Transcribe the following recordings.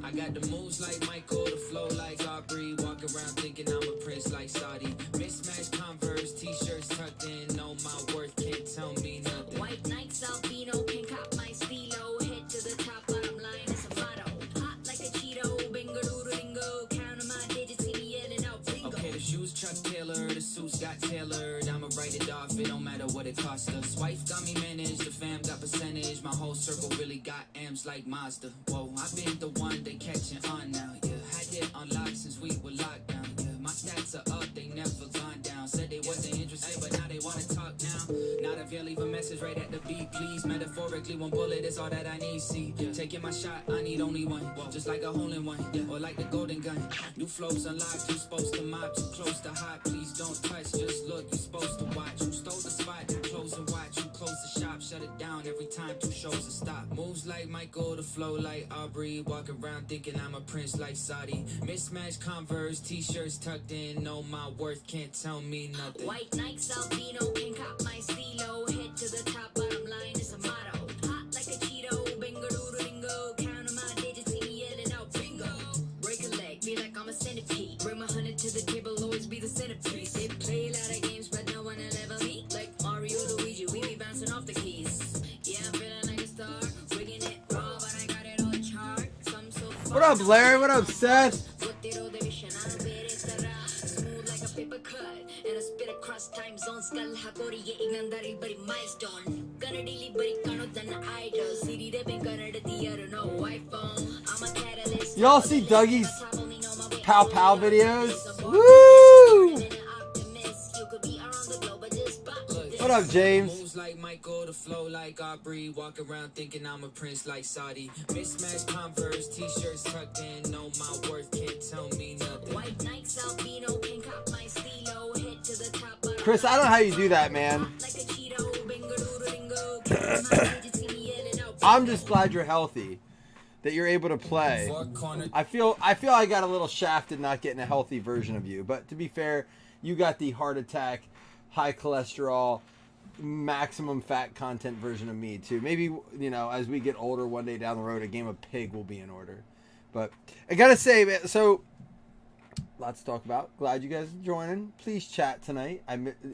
I got the moves like Michael, the flow like Aubrey. Walk around thinking I'm a prince like Saudi. Mismatched Converse, t-shirts tucked in. Know my worth, can't tell me nothing. White Nikes, albino, pink cop my stilo. Head to the top, bottom line is a motto. Hot like a Cheeto, Bengaluru lingo. Counting my digits, see me yelling out bingo. Okay, the shoes Chuck Taylor, the suits got tailored. I'ma write it off, it don't matter what it cost us. Wife got me managed, the fam got percentage. My whole circle really got M's like Mazda. Whoa, I've been the one they catching on now, yeah. Had it unlocked since we were locked down, yeah. My stats are up, they never gone down. Said they wasn't interested, but now they wanna talk now. Not if you leave a message right at the beat, please. Metaphorically, one bullet is all that I need, see. Taking my shot, I need only one. Just like a hole in one, or like the golden gun. New flows unlocked, you supposed to mob, too close to hot. Please don't touch, just look, you supposed to watch. Who stole the spot, you close and watch. You close the shop, shut it down every time two shows to stop. Moves like Michael, the flow like Aubrey. Walk around thinking I'm a prince like Saudi. Mismatched Converse, t-shirts tucked in. Know my worth, can't tell me nothing. White Nikes, albino, pink cop my stilo. Head to the top, bottom line is a motto. Hot like a Cheeto, Bengaluru lingo. Counting my digits, see me yelling out bingo. Break a leg, feel like I'm a centipede. Bring my 100 to the table, always be the centerpiece. They play a lot of games, but no one will ever meet. Like Mario, Luigi, we be bouncing off the keys. Yeah, I'm feeling like a star. Rigging it raw, but I got it on chart. Some so far. What up, Larry? What up, Seth? Smooth like a paper cut. And I spit across time zones. Kal hakoriye ignandari bari milestone. Kanadili bari kano than idol. City de ben kanada diyaru no iPhone. I'm a catalyst. Y'all see Dougie's Pow Pow videos? Woo! What up, James? Moves like Michael, the flow like Aubrey. Walk around thinking I'm a prince like Saudi. Mismatched Converse, t-shirts tucked in. Know my worth, can't tell me nothing. White Nikes, albino, pink cop my stilo. Head to the top. Chris, I don't know how you do that, man. Like a Cheeto, Bengaluru lingo. Counting my digits, see me yelling out I'm just glad you're healthy, that you're able to play. Four corner. I feel I got a little shafted not getting a healthy version of you. But to be fair, you got the heart attack, high cholesterol, maximum fat content version of me too. Maybe, you know, as we get older one day down the road, a game of Pig will be in order. But I gotta say, man, so lots to talk about. Glad you guys are joining. Please chat tonight.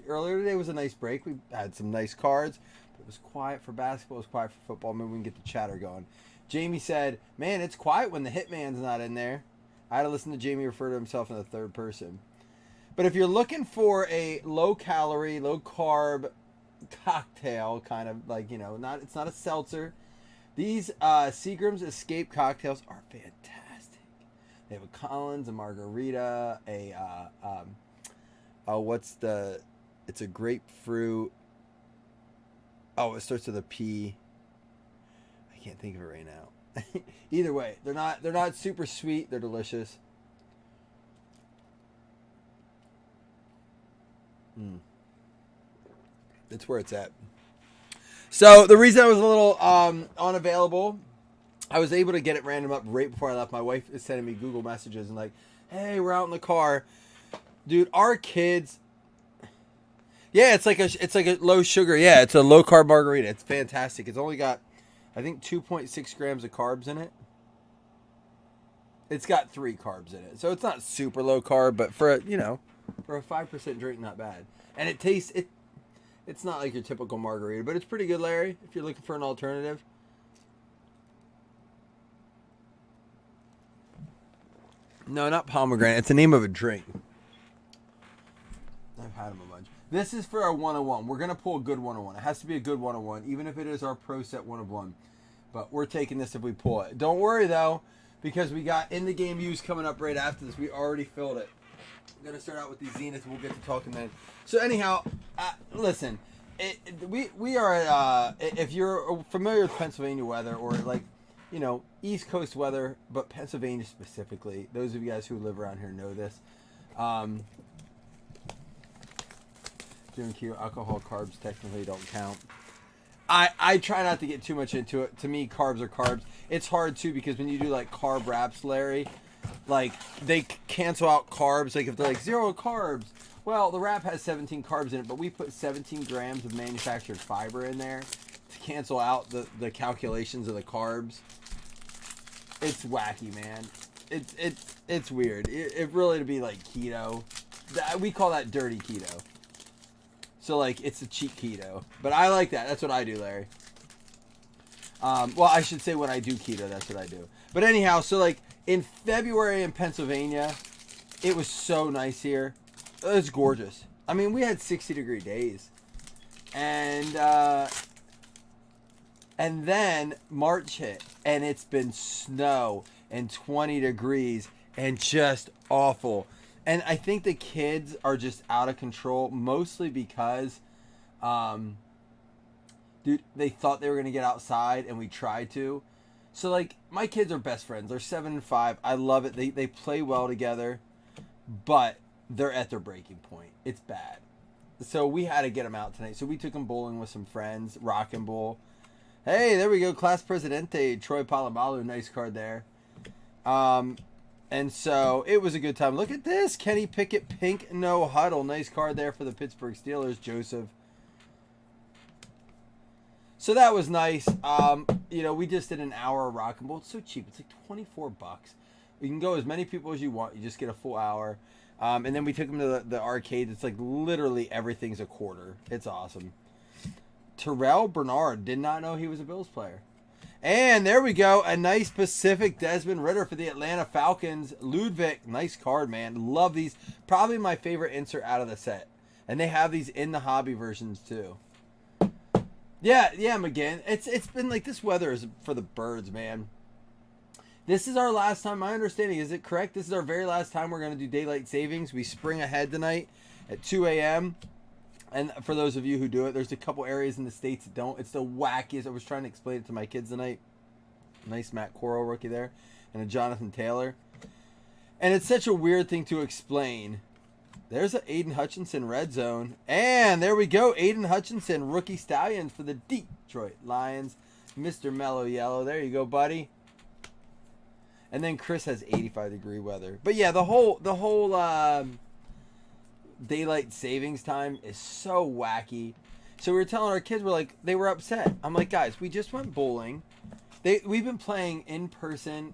Earlier today was a nice break. We had some nice cards. It was quiet for basketball. It was quiet for football. Maybe we can get the chatter going. Jamie said, man, it's quiet when the hitman's not in there. I had to listen to Jamie refer to himself in the third person. But if you're looking for a low-calorie, low-carb cocktail, kind of like, you know, it's not a seltzer. These Seagram's Escape cocktails are fantastic. They have a Collins, a margarita, it's a grapefruit. Oh, it starts with a P. I can't think of it right now. Either way, they're not super sweet. They're delicious. That's where it's at. So the reason I was a little unavailable, I was able to get it random up right before I left. My wife is sending me Google messages and like, hey, we're out in the car. Dude, our kids. Yeah, it's like a low sugar. Yeah, it's a low carb margarita. It's fantastic. It's only got, I think, 2.6 grams of carbs in it. It's got 3 carbs in it. So it's not super low carb, but for a 5% drink, not bad. And it tastes, it's not like your typical margarita, but it's pretty good, Larry, if you're looking for an alternative. No, not pomegranate. It's the name of a drink. I've had them a bunch. This is for our 101. We're going to pull a good 101. It has to be a good 101, even if it is our Pro Set 1 of 1. But we're taking this if we pull it. Don't worry, though, because we got in-the-game use coming up right after this. We already filled it. I'm going to start out with these Zenith. We'll get to talking then. So, anyhow, listen. We are at, if you're familiar with Pennsylvania weather or, like, you know, East Coast weather, but Pennsylvania specifically, those of you guys who live around here know this. Doing keto, alcohol, carbs technically don't count. I try not to get too much into it. To me, carbs are carbs. It's hard too because when you do like carb wraps, Larry, like they cancel out carbs. Like if they're like 0 carbs, well, the wrap has 17 carbs in it, but we put 17 grams of manufactured fiber in there to cancel out the calculations of the carbs. it's wacky, man. It's weird. It really to be like keto. We call that dirty keto. So like it's a cheap keto, but I like that. That's what I do, Larry. Well, I should say when I do keto, that's what I do. But anyhow, so like in February in Pennsylvania, it was so nice here. It was gorgeous. I mean, we had 60-degree days, and then March hit, and it's been snow and 20 degrees and just awful. And I think the kids are just out of control, mostly because, dude, they thought they were going to get outside, and we tried to. So, like, my kids are best friends. They're 7 and 5. I love it. They play well together, but they're at their breaking point. It's bad. So we had to get them out tonight. So we took them bowling with some friends, Rock and Bowl. Hey, there we go. Class Presidente, Troy Polamalu. Nice card there. And so it was a good time. Look at this. Kenny Pickett, pink no huddle. Nice card there for the Pittsburgh Steelers, Joseph. So that was nice. You know, we just did an hour of Rock and Roll. It's so cheap. It's like $24. You can go as many people as you want. You just get a full hour. And then we took them to the arcade. It's like literally everything's a quarter. It's awesome. Terrell Bernard. Did not know he was a Bills player. And there we go. A nice Pacific Desmond Ritter for the Atlanta Falcons. Ludwig. Nice card, man. Love these. Probably my favorite insert out of the set. And they have these in the hobby versions too. Yeah, McGinn. It's been like this weather is for the birds, man. This is our last time. My understanding, is it correct? This is our very last time we're going to do daylight savings. We spring ahead tonight at 2 a.m. And for those of you who do it, there's a couple areas in the States that don't. It's the wackiest. I was trying to explain it to my kids tonight. Nice Matt Corral rookie there. And a Jonathan Taylor. And it's such a weird thing to explain. There's an Aiden Hutchinson red zone. And there we go. Aiden Hutchinson, rookie Stallions for the Detroit Lions. Mr. Mellow Yellow. There you go, buddy. And then Chris has 85-degree weather. But yeah, the whole daylight savings time is so wacky. So we were telling our kids, they were upset. I'm like, guys, we just went bowling. We've been playing in person.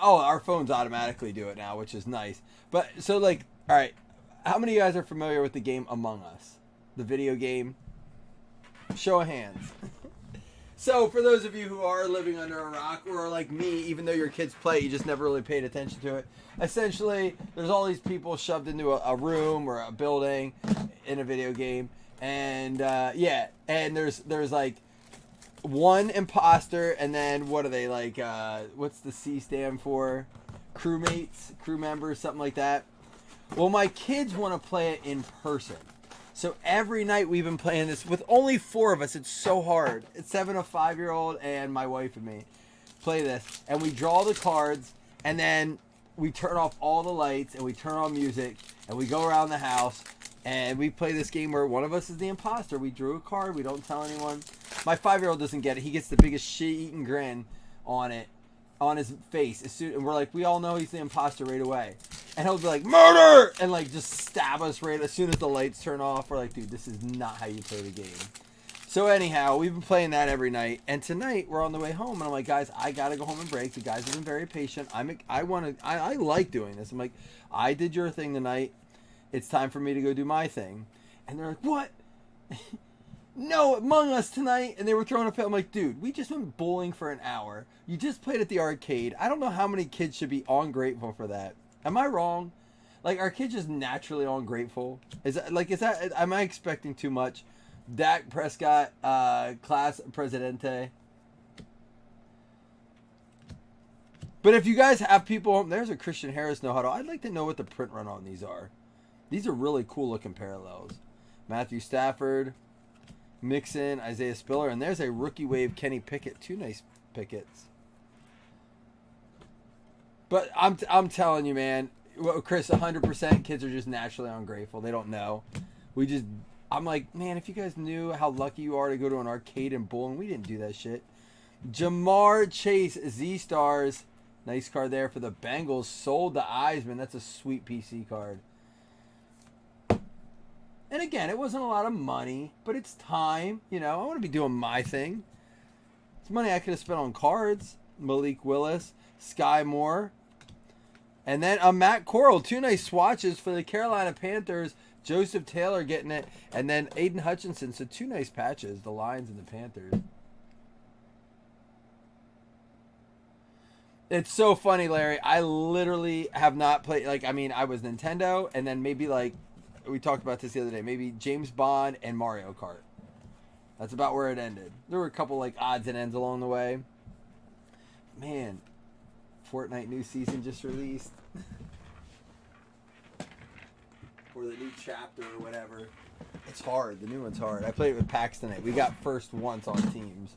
Oh, our phones automatically do it now, which is nice. But so all right, how many of you guys are familiar with the game Among Us, the video game? Show of hands. So for those of you who are living under a rock, or like me, even though your kids play, you just never really paid attention to it. Essentially, there's all these people shoved into a room or a building in a video game, and and there's like one imposter, and then what are they like? What's the C stand for? Crewmates, crew members, something like that. Well, my kids want to play it in person. So every night we've been playing this with only 4 of us. It's so hard. It's 7, a 5-year-old, and my wife and me play this. And we draw the cards, and then we turn off all the lights, and we turn on music, and we go around the house, and we play this game where one of us is the imposter. We drew a card. We don't tell anyone. My 5-year-old doesn't get it. He gets the biggest shit-eating grin on his face. And we're like, we all know he's the imposter right away. And he'll be like, murder! And just stab us right as soon as the lights turn off. We're like, dude, this is not how you play the game. So anyhow, we've been playing that every night. And tonight, we're on the way home. And I'm like, guys, I got to go home and break. The guys have been very patient. I like doing this. I'm like, I did your thing tonight. It's time for me to go do my thing. And they're like, what? No, Among Us tonight. And they were throwing a fit. I'm like, dude, we just went bowling for an hour. You just played at the arcade. I don't know how many kids should be ungrateful for that. Am I wrong? Are kids just naturally ungrateful? Am I expecting too much? Dak Prescott, class Presidente. But if you guys have people, there's a Christian Harris no huddle. I'd like to know what the print run on these are. These are really cool looking parallels. Matthew Stafford, Mixon, Isaiah Spiller, and there's a rookie wave Kenny Pickett. 2 nice Picketts. But I'm telling you, man, Chris, 100% kids are just naturally ungrateful. They don't know. I'm like, man, if you guys knew how lucky you are to go to an arcade and bowling, we didn't do that shit. Jamar Chase, Z-Stars. Nice card there for the Bengals. Sold to Eisman. That's a sweet PC card. And again, it wasn't a lot of money, but it's time. I want to be doing my thing. It's money I could have spent on cards. Malik Willis, Sky Moore, and then a Matt Corral. 2 nice swatches for the Carolina Panthers. Joseph Taylor getting it, and then Aiden Hutchinson. So 2 nice patches, the Lions and the Panthers. It's so funny, Larry. I literally have not played, like, I mean, I was Nintendo, and then maybe, like, we talked about this the other day, maybe James Bond and Mario Kart. That's about where it ended. There were a couple, like, odds and ends along the way. Man, Fortnite new season just released. Or the new chapter or whatever. It's hard. The new one's hard. I played it with Paxton. We got first once on teams.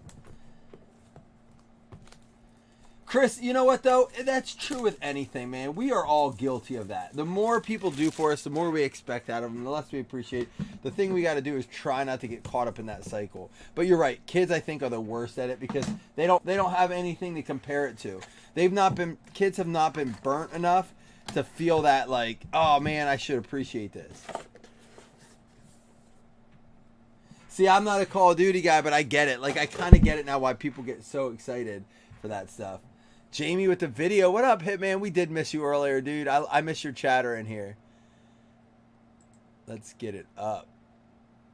Chris, you know what, though? That's true with anything, man. We are all guilty of that. The more people do for us, the more we expect out of them, the less we appreciate. The thing we got to do is try not to get caught up in that cycle. But you're right. Kids, I think, are the worst at it because they don't have anything to compare it to. Kids have not been burnt enough to feel that, like, oh, man, I should appreciate this. See, I'm not a Call of Duty guy, but I get it. Like, I kind of get it now why people get so excited for that stuff. Jamie with the video. What up, Hitman? We did miss you earlier, dude. I miss your chatter in here. Let's get it up.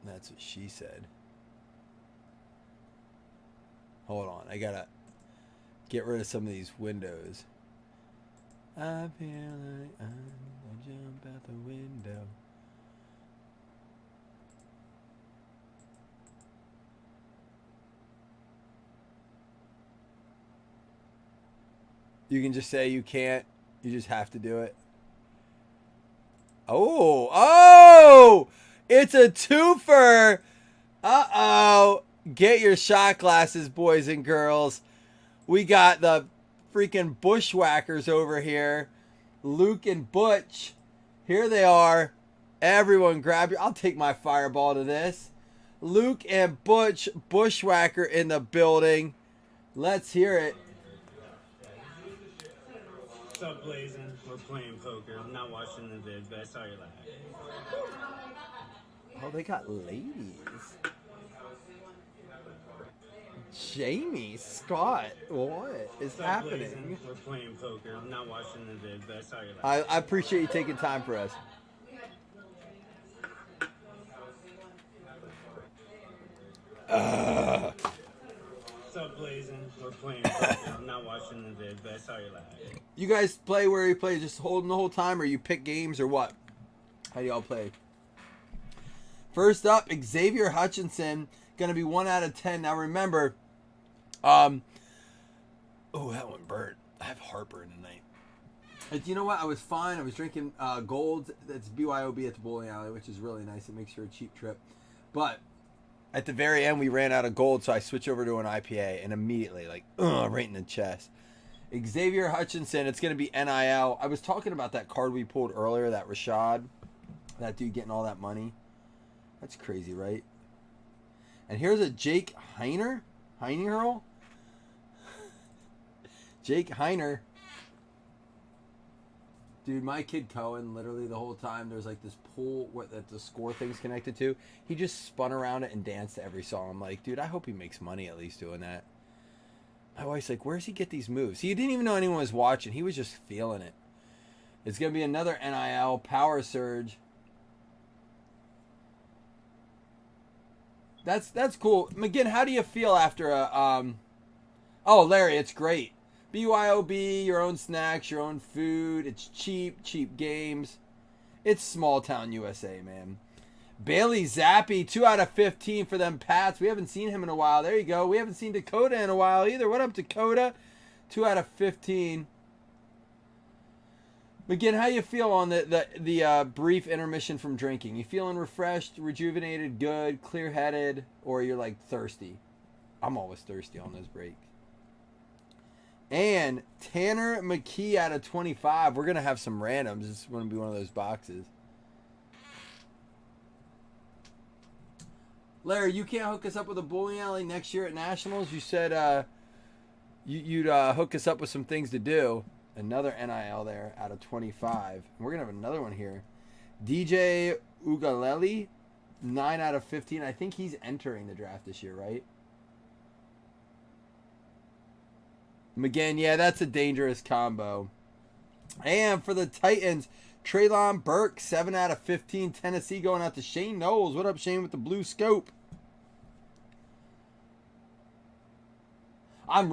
That's what she said. Hold on. I got to get rid of some of these windows. I feel like I'm going to jump out the window. You can just say you can't. You just have to do it. Oh! It's a twofer! Uh-oh. Get your shot glasses, boys and girls. We got the freaking Bushwhackers over here. Luke and Butch. Here they are. Everyone grab your... I'll take my fireball to this. Luke and Butch Bushwhacker in the building. Let's hear it. What's up, Blazing? We're playing poker. I'm not watching the vids, but I saw your laugh. Oh, they got ladies. Jamie, Scott, what is What's up, happening? Blazing? We're playing poker. I'm not watching the vids, but I saw your laugh. I appreciate you taking time for us. What's up, Blazing? We're playing poker. I'm not watching the vids, but I saw your laugh. You guys play where you play, just holding the whole time, or you pick games, or what? How do y'all play? First up, Xavier Hutchinson, going to be 1 out of 10. Now remember, oh, that one burnt. I have heartburn tonight. But you know what? I was fine. I was drinking Gold. That's BYOB at the bowling alley, which is really nice. It makes for a cheap trip. But at the very end, we ran out of Gold, so I switched over to an IPA, and immediately, like, right in the chest. Xavier Hutchinson, it's going to be NIL. I was talking about that card we pulled earlier, that Rashad, that dude getting all that money. That's crazy, right? And here's a Jake Heiner. Heinerl? Jake Heiner. Dude, my kid Cohen, literally the whole time, there's like this pool that the score thing's connected to. He just spun around it and danced to every song. I'm like, dude, I hope he makes money at least doing that. My wife's like, where's he get these moves? He didn't even know anyone was watching. He was just feeling it. It's going to be another NIL Power Surge. That's cool. McGinn, how do you feel after a... Oh, Larry, it's great. BYOB, your own snacks, your own food. It's cheap games. It's small town USA, man. Bailey Zappi, 2 out of 15 for them Pats. We haven't seen him in a while. There you go. We haven't seen Dakota in a while either. What up, Dakota? 2 out of 15. McGinn, how you feel on the brief intermission from drinking? You feeling refreshed, rejuvenated, good, clear-headed, or you're like thirsty? I'm always thirsty on those breaks. And Tanner McKee out of 25. We're going to have some randoms. This is going to be one of those boxes. Larry, you can't hook us up with a bowling alley next year at Nationals. You said you'd hook us up with some things to do. Another NIL there out of 25. And we're going to have another one here. DJ Ugaleli, 9 out of 15. I think he's entering the draft this year, right? McGinn, yeah, that's a dangerous combo. And for the Titans, Treylon Burke, 7 out of 15. Tennessee going out to Shane Knowles. What up, Shane, with the blue scope? I'm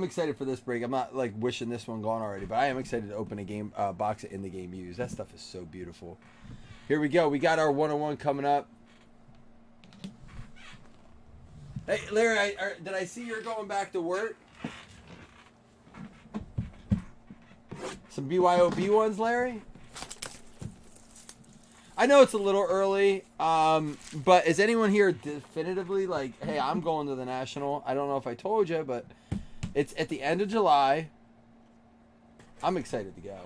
excited for this break. I'm not like wishing this one gone already, but I am excited to open a game box of in the game used. That stuff is so beautiful. Here we go. We got our 101 coming up. Hey, Larry, did I see you're going back to work? Some BYOB ones, Larry? I know it's a little early, but is anyone here definitively like, hey, I'm going to the National? I don't know if I told you, but it's at the end of July. I'm excited to go.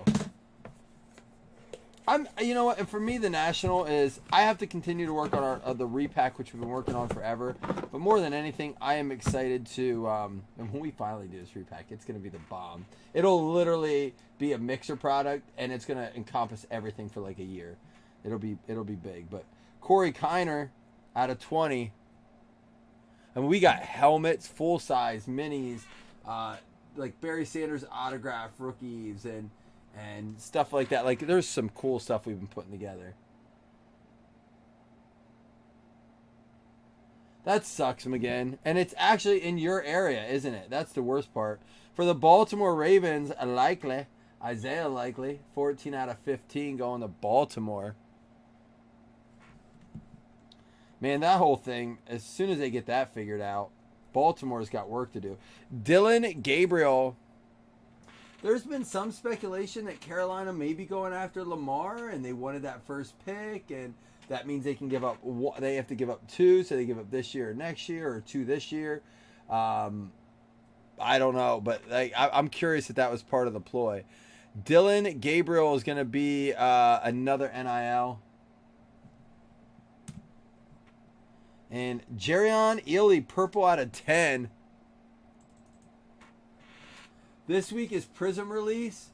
You know what? And for me, the National is I have to continue to work on the repack, which we've been working on forever. But more than anything, I am excited to. And when we finally do this repack, it's going to be the bomb. It'll literally be a mixer product, and it's going to encompass everything for like a year. It'll be big. But Corey Kiner out of 20. And we got helmets, full size minis, like Barry Sanders autograph rookies and stuff like that. Like, there's some cool stuff we've been putting together. That sucks him again. And it's actually in your area, isn't it? That's the worst part. For the Baltimore Ravens, Isaiah Likely, 14 out of 15 going to Baltimore. Man, that whole thing, as soon as they get that figured out, Baltimore's got work to do. Dylan Gabriel. There's been some speculation that Carolina may be going after Lamar, and they wanted that first pick, and that means they can give up. They have to give up 2, so they give up this year or next year, or 2 this year. I don't know, but I'm curious if that was part of the ploy. Dylan Gabriel is going to be another NIL. And Jerion Ely, purple out of 10. This week is Prism release.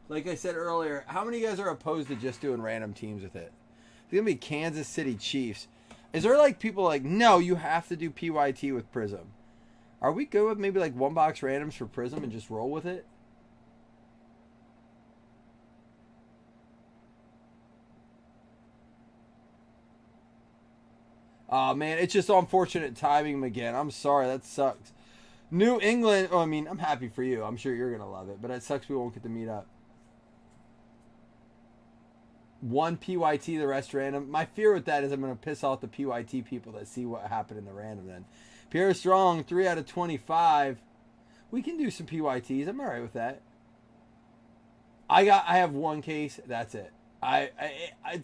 Like I said earlier, how many of you guys are opposed to just doing random teams with it? It's going to be Kansas City Chiefs. Is there like people like, no, you have to do PYT with Prism? Are we good with maybe like 1 box randoms for Prism and just roll with it? Oh, man, it's just unfortunate timing again. I'm sorry, that sucks. New England, I'm happy for you. I'm sure you're going to love it, but it sucks we won't get to meet up. 1 PYT, the rest random. My fear with that is I'm going to piss off the PYT people that see what happened in the random then. Pierre Strong, 3 out of 25. We can do some PYTs. I'm all right with that. I have 1 case. That's it.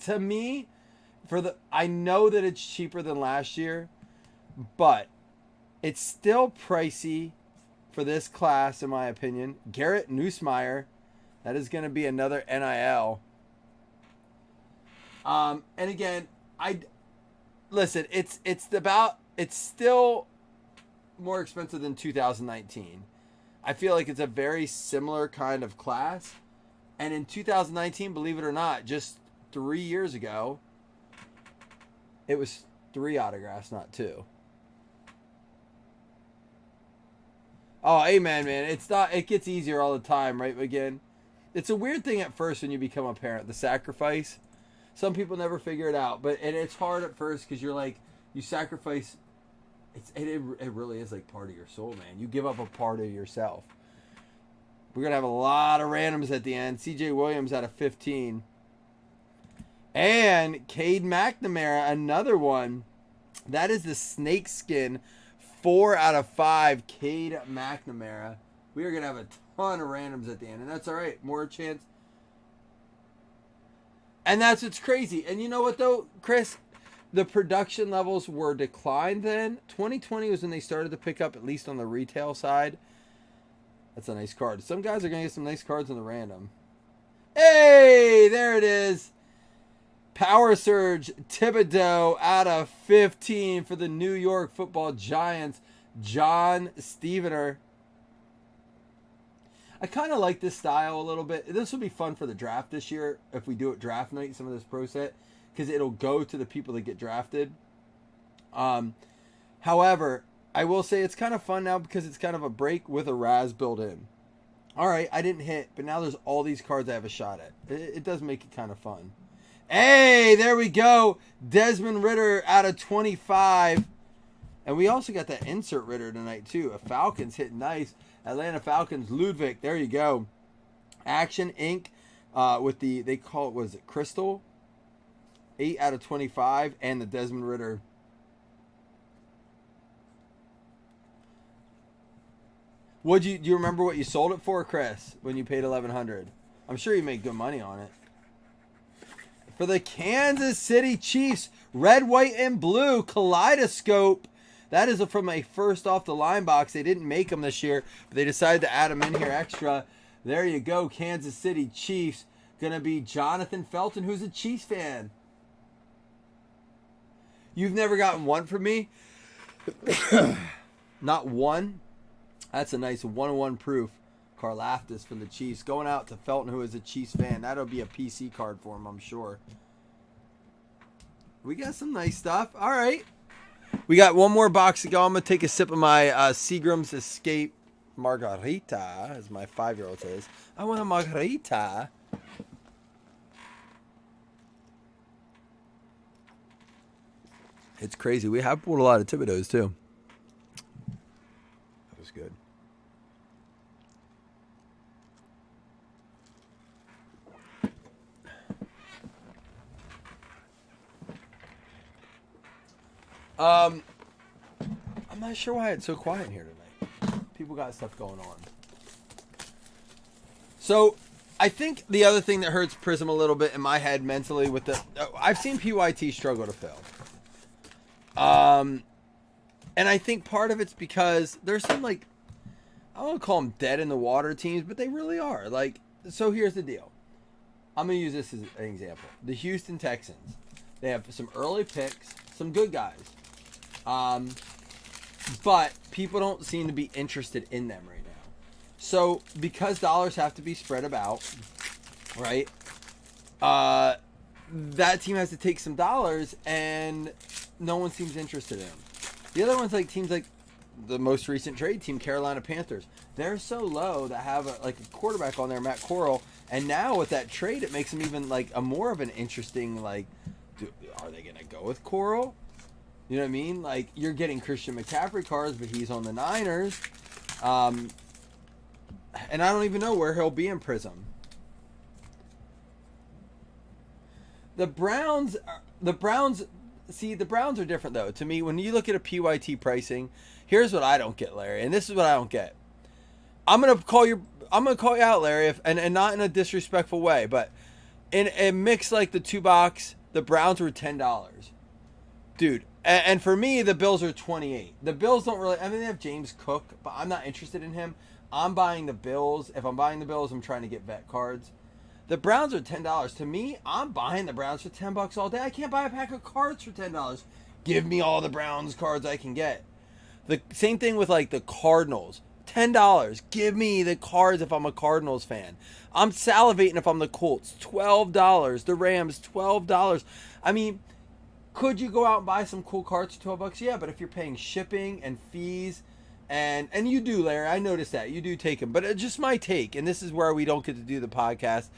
To me, I know that it's cheaper than last year, but it's still pricey for this class, in my opinion. Garrett Nussmeier, that is going to be another NIL. And again, listen. It's still more expensive than 2019. I feel like it's a very similar kind of class. And in 2019, believe it or not, just 3 years ago, it was 3 autographs, not 2. Oh, amen, man. It gets easier all the time, right? Again, it's a weird thing at first when you become a parent, the sacrifice. Some people never figure it out, and it's hard at first because you're like, you sacrifice. It really is like part of your soul, man. You give up a part of yourself. We're going to have a lot of randoms at the end. CJ Williams out of 15. And Cade McNamara, another one. That is the snakeskin, 4 out of 5. Cade McNamara. We are going to have a ton of randoms at the end, and that's all right. More chance. And that's what's crazy. And you know what, though, Chris? The production levels were declined then. 2020 was when they started to pick up, at least on the retail side. That's a nice card. Some guys are going to get some nice cards in the random. Hey, there it is. Power Surge Thibodeau out of 15 for the New York Football Giants. John Stevener. I kind of like this style a little bit. This will be fun for the draft this year if we do it draft night, some of this pro set, because it'll go to the people that get drafted. However, I will say it's kind of fun now because it's kind of a break with a Raz built in. All right, I didn't hit, but now there's all these cards I have a shot at. It does make it kind of fun. Hey, there we go. Desmond Ritter out of 25. And we also got that insert Ritter tonight, too. A Falcons hit nice. Atlanta Falcons, Ludwig. There you go. Action Inc. With the, they call it, was it Crystal? 8 out of 25. And the Desmond Ritter. Do you remember what you sold it for, Chris, when you paid $1,100? I'm sure you made good money on it. For the Kansas City Chiefs, red, white, and blue kaleidoscope. That is from a first off the line box. They didn't make them this year, but they decided to add them in here extra. There you go, Kansas City Chiefs. Gonna be Jonathan Felton, who's a Chiefs fan. You've never gotten one from me? Not one? That's a nice 101 proof. Karlaftis for the Chiefs. Going out to Felton, who is a Chiefs fan. That'll be a PC card for him, I'm sure. We got some nice stuff. All right. We got one more box to go. I'm going to take a sip of my Seagram's Escape Margarita, as my 5-year-old says. I want a margarita. It's crazy. We have pulled a lot of Thibodeau's, too. That was good. I'm not sure why it's so quiet in here tonight. People got stuff going on. So, I think the other thing that hurts Prism a little bit in my head mentally with the... I've seen PYT struggle to fill. And I think part of it's because there's some, like... I don't want to call them dead in the water teams, but they really are. Like, so here's the deal. I'm going to use this as an example. The Houston Texans. They have some early picks, some good guys. But people don't seem to be interested in them right now. So because dollars have to be spread about, right? That team has to take some dollars, and no one seems interested in them. The other ones, like teams like the most recent trade team, Carolina Panthers, they're so low that have a quarterback on there, Matt Corral, and now with that trade, it makes them even like a more of an interesting are they gonna go with Corral? You know what I mean? Like, you're getting Christian McCaffrey cards, but he's on the Niners. And I don't even know where he'll be in Prism. The Browns are different, though. To me, when you look at a PYT pricing, here's what I don't get, Larry, and this is what I don't get. I'm gonna call you out, Larry, and not in a disrespectful way, but in a mix like the 2-box, the Browns were $10. Dude, and for me, the Bills are $28. The Bills don't really... I mean, they have James Cook, but I'm not interested in him. I'm buying the Bills. If I'm buying the Bills, I'm trying to get vet cards. The Browns are $10. To me, I'm buying the Browns for $10 all day. I can't buy a pack of cards for $10. Give me all the Browns cards I can get. The same thing with, like, the Cardinals. $10. Give me the cards if I'm a Cardinals fan. I'm salivating if I'm the Colts. $12. The Rams, $12. I mean... Could you go out and buy some cool cards for $12? Yeah, but if you're paying shipping and fees, and you do, Larry, I noticed that. You do take them. But it's just my take, and this is where we don't get to do the podcast.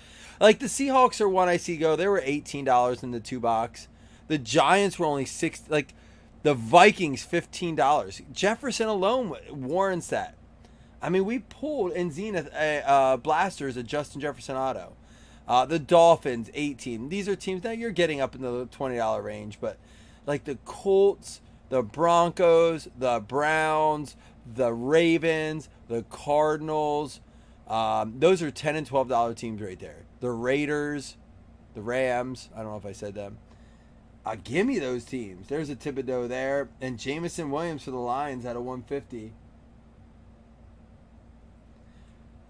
Like, the Seahawks are one I see go. They were $18 in the 2-box. The Giants were only $6. Like, the Vikings, $15. Jefferson alone warrants that. I mean, we pulled in Zenith blasters a Justin Jefferson auto. The Dolphins, $18. These are teams that you're getting up in the $20 range, but like the Colts, the Broncos, the Browns, the Ravens, the Cardinals, those are $10 and $12 teams right there. The Raiders, the Rams, I don't know if I said them. Give me those teams. There's a Thibodeau there, and Jameson Williams for the Lions at a 150.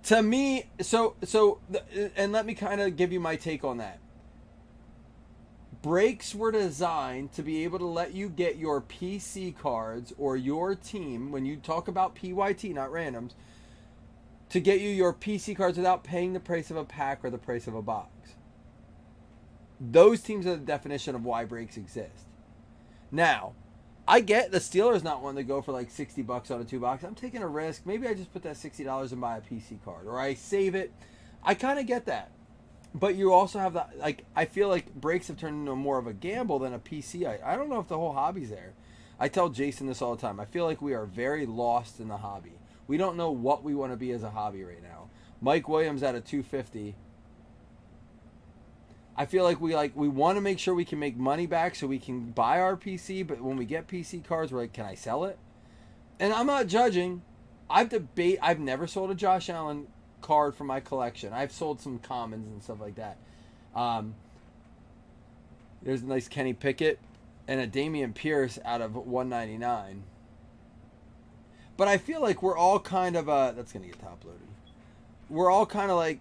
To me, and let me kind of give you my take on that. Breaks were designed to be able to let you get your PC cards or your team, when you talk about PYT, not randoms, to get you your PC cards without paying the price of a pack or the price of a box. Those teams are the definition of why breaks exist. Now, I get the Steelers not wanting to go for like $60 on a 2-box. I'm taking a risk. Maybe I just put that $60 and buy a PC card, or I save it. I kind of get that. But you also have that, like, I feel like breaks have turned into more of a gamble than a PC. I don't know if the whole hobby's there. I tell Jason this all the time. I feel like we are very lost in the hobby. We don't know what we want to be as a hobby right now. Mike Williams at a 250. I feel like we want to make sure we can make money back so we can buy our PC, but when we get PC cards, we're like, can I sell it? And I'm not judging. I've never sold a Josh Allen card for my collection. I've sold some commons and stuff like that. There's a nice Kenny Pickett and a Damian Pierce out of 199. But I feel like we're all kind of that's gonna get top loaded. We're all kind of like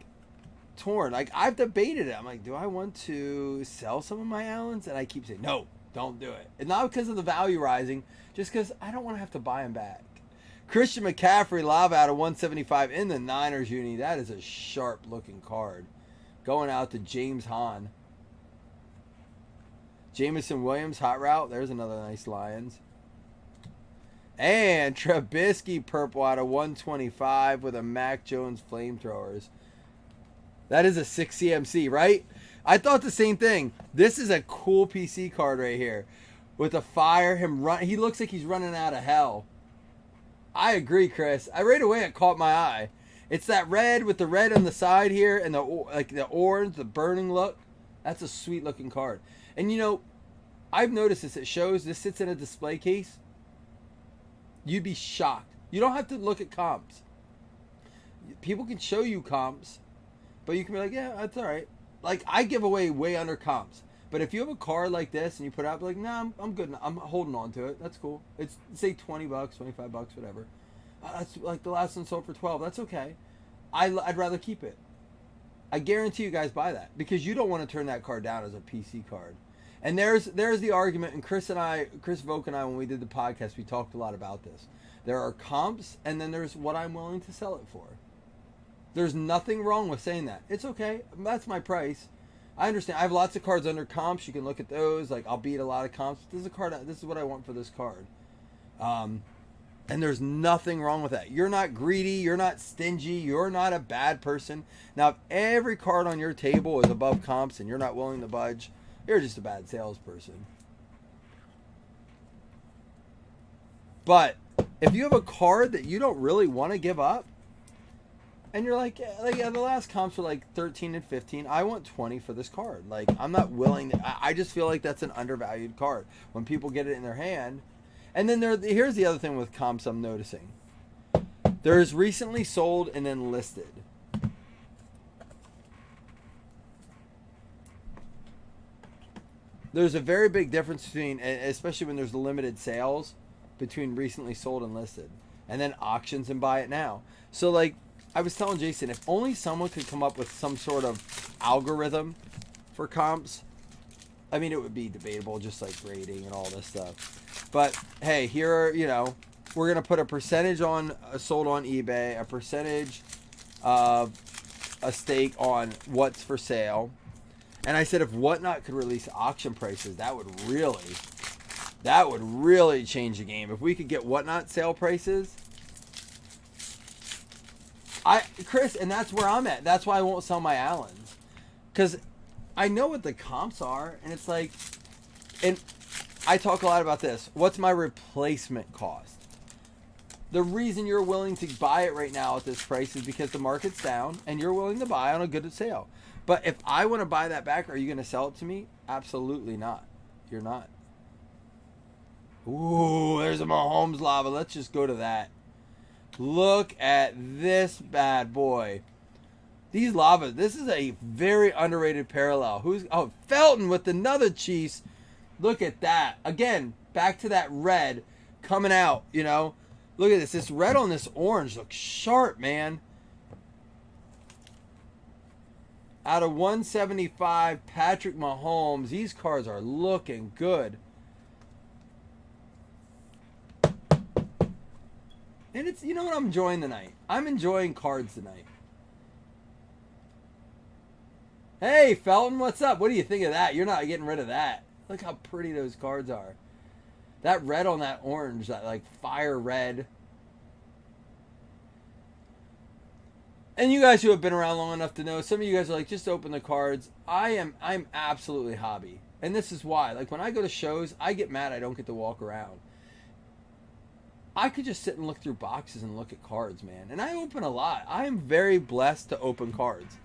torn. Like, I've debated it. I'm like, do I want to sell some of my Allens? And I keep saying, no, don't do it. And not because of the value rising, just because I don't want to have to buy them back. Christian McCaffrey, lava out of 175 in the Niners uni. That is a sharp looking card. Going out to James Hahn. Jameson Williams, hot route. There's another nice Lions. And Trubisky purple out of 125 with a Mac Jones flamethrowers. That is a 6 CMC, right? I thought the same thing. This is a cool PC card right here. With the fire, he looks like he's running out of hell. I agree, Chris. Right away it caught my eye. It's that red with the red on the side here and the orange, the burning look. That's a sweet looking card. And you know, I've noticed this. It shows this sits in a display case. You'd be shocked. You don't have to look at comps. People can show you comps, but you can be like, yeah, that's all right. Like, I give away way under comps. But if you have a card like this and you put it out, like, nah, I'm good. I'm holding on to it. That's cool. It's, say, $20, $25, whatever. That's like the last one sold for 12. That's okay. I'd rather keep it. I guarantee you guys buy that because you don't want to turn that card down as a PC card. And there's the argument, and Chris Voke and I, when we did the podcast, we talked a lot about this. There are comps, and then there's what I'm willing to sell it for. There's nothing wrong with saying that. It's okay. That's my price. I understand. I have lots of cards under comps. You can look at those. Like, I'll beat a lot of comps. This is a card. This is what I want for this card. And there's nothing wrong with that. You're not greedy. You're not stingy. You're not a bad person. Now, if every card on your table is above comps and you're not willing to budge, you're just a bad salesperson. But if you have a card that you don't really want to give up, and you're like, yeah, the last comps were like 13 and 15. I want 20 for this card. Like, I'm not willing to, I just feel like that's an undervalued card when people get it in their hand. And then here's the other thing with comps I'm noticing. There's recently sold and then listed. There's a very big difference between, especially when there's limited sales, between recently sold and listed. And then auctions and buy it now. So, like, I was telling Jason, if only someone could come up with some sort of algorithm for comps, I mean, it would be debatable, just like grading and all this stuff. But, hey, here are, we're going to put a percentage on sold on eBay, a percentage of a stake on what's for sale. And I said if Whatnot could release auction prices, that would really change the game. If we could get Whatnot sale prices, Chris, and that's where I'm at. That's why I won't sell my Allens. Because I know what the comps are, and it's like, and I talk a lot about this. What's my replacement cost? The reason you're willing to buy it right now at this price is because the market's down, and you're willing to buy on a good sale. But if I want to buy that back, are you going to sell it to me? Absolutely not. You're not. Ooh, there's a Mahomes lava. Let's just go to that. Look at this bad boy. These lavas. This is a very underrated parallel. Felton with another Chiefs. Look at that. Again, back to that red coming out, Look at this. This red on this orange looks sharp, man. Out of 175, Patrick Mahomes. These cards are looking good. And it's, what I'm enjoying tonight? I'm enjoying cards tonight. Hey, Felton, what's up? What do you think of that? You're not getting rid of that. Look how pretty those cards are. That red on that orange, that like fire red. And you guys who have been around long enough to know, some of you guys are like, just open the cards. I'm absolutely hobby. And this is why. Like when I go to shows, I get mad I don't get to walk around. I could just sit and look through boxes and look at cards, man. And I open a lot. I am very blessed to open cards.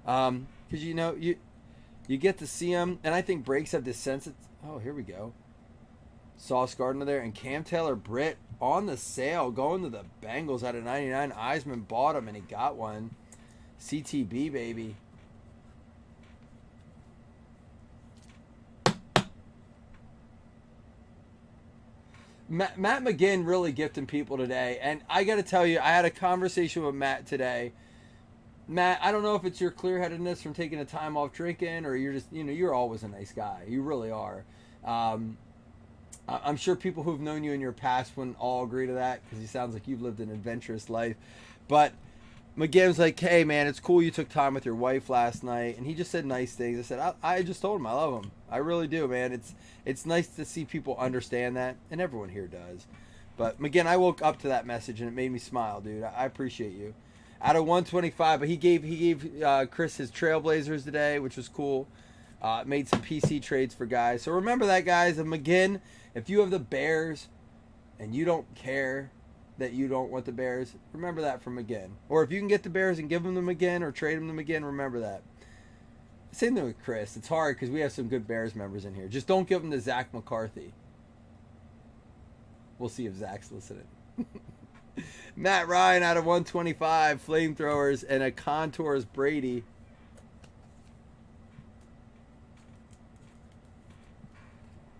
Because, you know, you get to see them. And I think breaks have this sense. Oh, here we go. Sauce Gardner there. And Cam Taylor-Britt on the sale. Going to the Bengals out of 99. Eisman bought him and he got one. CTB, baby. Matt McGinn really gifting people today. And I got to tell you, I had a conversation with Matt today. Matt, I don't know if it's your clear-headedness from taking a time off drinking or you're just, you know, you're always a nice guy. You really are. I'm sure people who've known you in your past wouldn't all agree to that because he sounds like you've lived an adventurous life. But McGinn's like, hey, man, it's cool you took time with your wife last night. And he just said nice things. I said, I just told him I love him. I really do, man. It's nice to see people understand that, and everyone here does. But, McGinn, I woke up to that message, and it made me smile, dude. I appreciate you. Out of 125, but he gave Chris his Trailblazers today, which was cool. Made some PC trades for guys. So remember that, guys. And McGinn, if you have the Bears and you don't care that you don't want the Bears, remember that from McGinn. Or if you can get the Bears and give them to McGinn or trade them to McGinn, remember that. Same thing with Chris. It's hard because we have some good Bears members in here. Just don't give them to Zach McCarthy. We'll see if Zach's listening. Matt Ryan out of 125, flamethrowers, and a Contours Brady.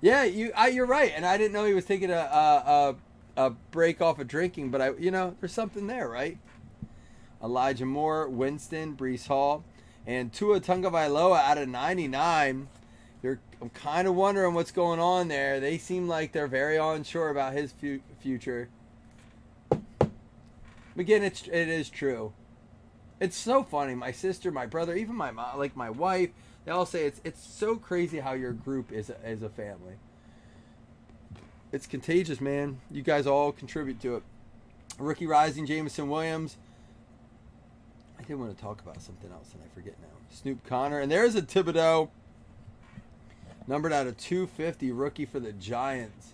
Yeah, you're right, and I didn't know he was taking a break off of drinking, but there's something there, right? Elijah Moore, Winston, Breece Hall, and Tua Tagovailoa out of 99. I'm kind of wondering what's going on there. They seem like they're very unsure about his future. Again, it is true. It's so funny. My sister, my brother, even my mom, like my wife, they all say it's so crazy how your group is a family. It's contagious, man. You guys all contribute to it. Rookie Rising, Jameson Williams. I did want to talk about something else, and I forget now. Snoop Connor. And there's a Thibodeau. Numbered out of 250. Rookie for the Giants.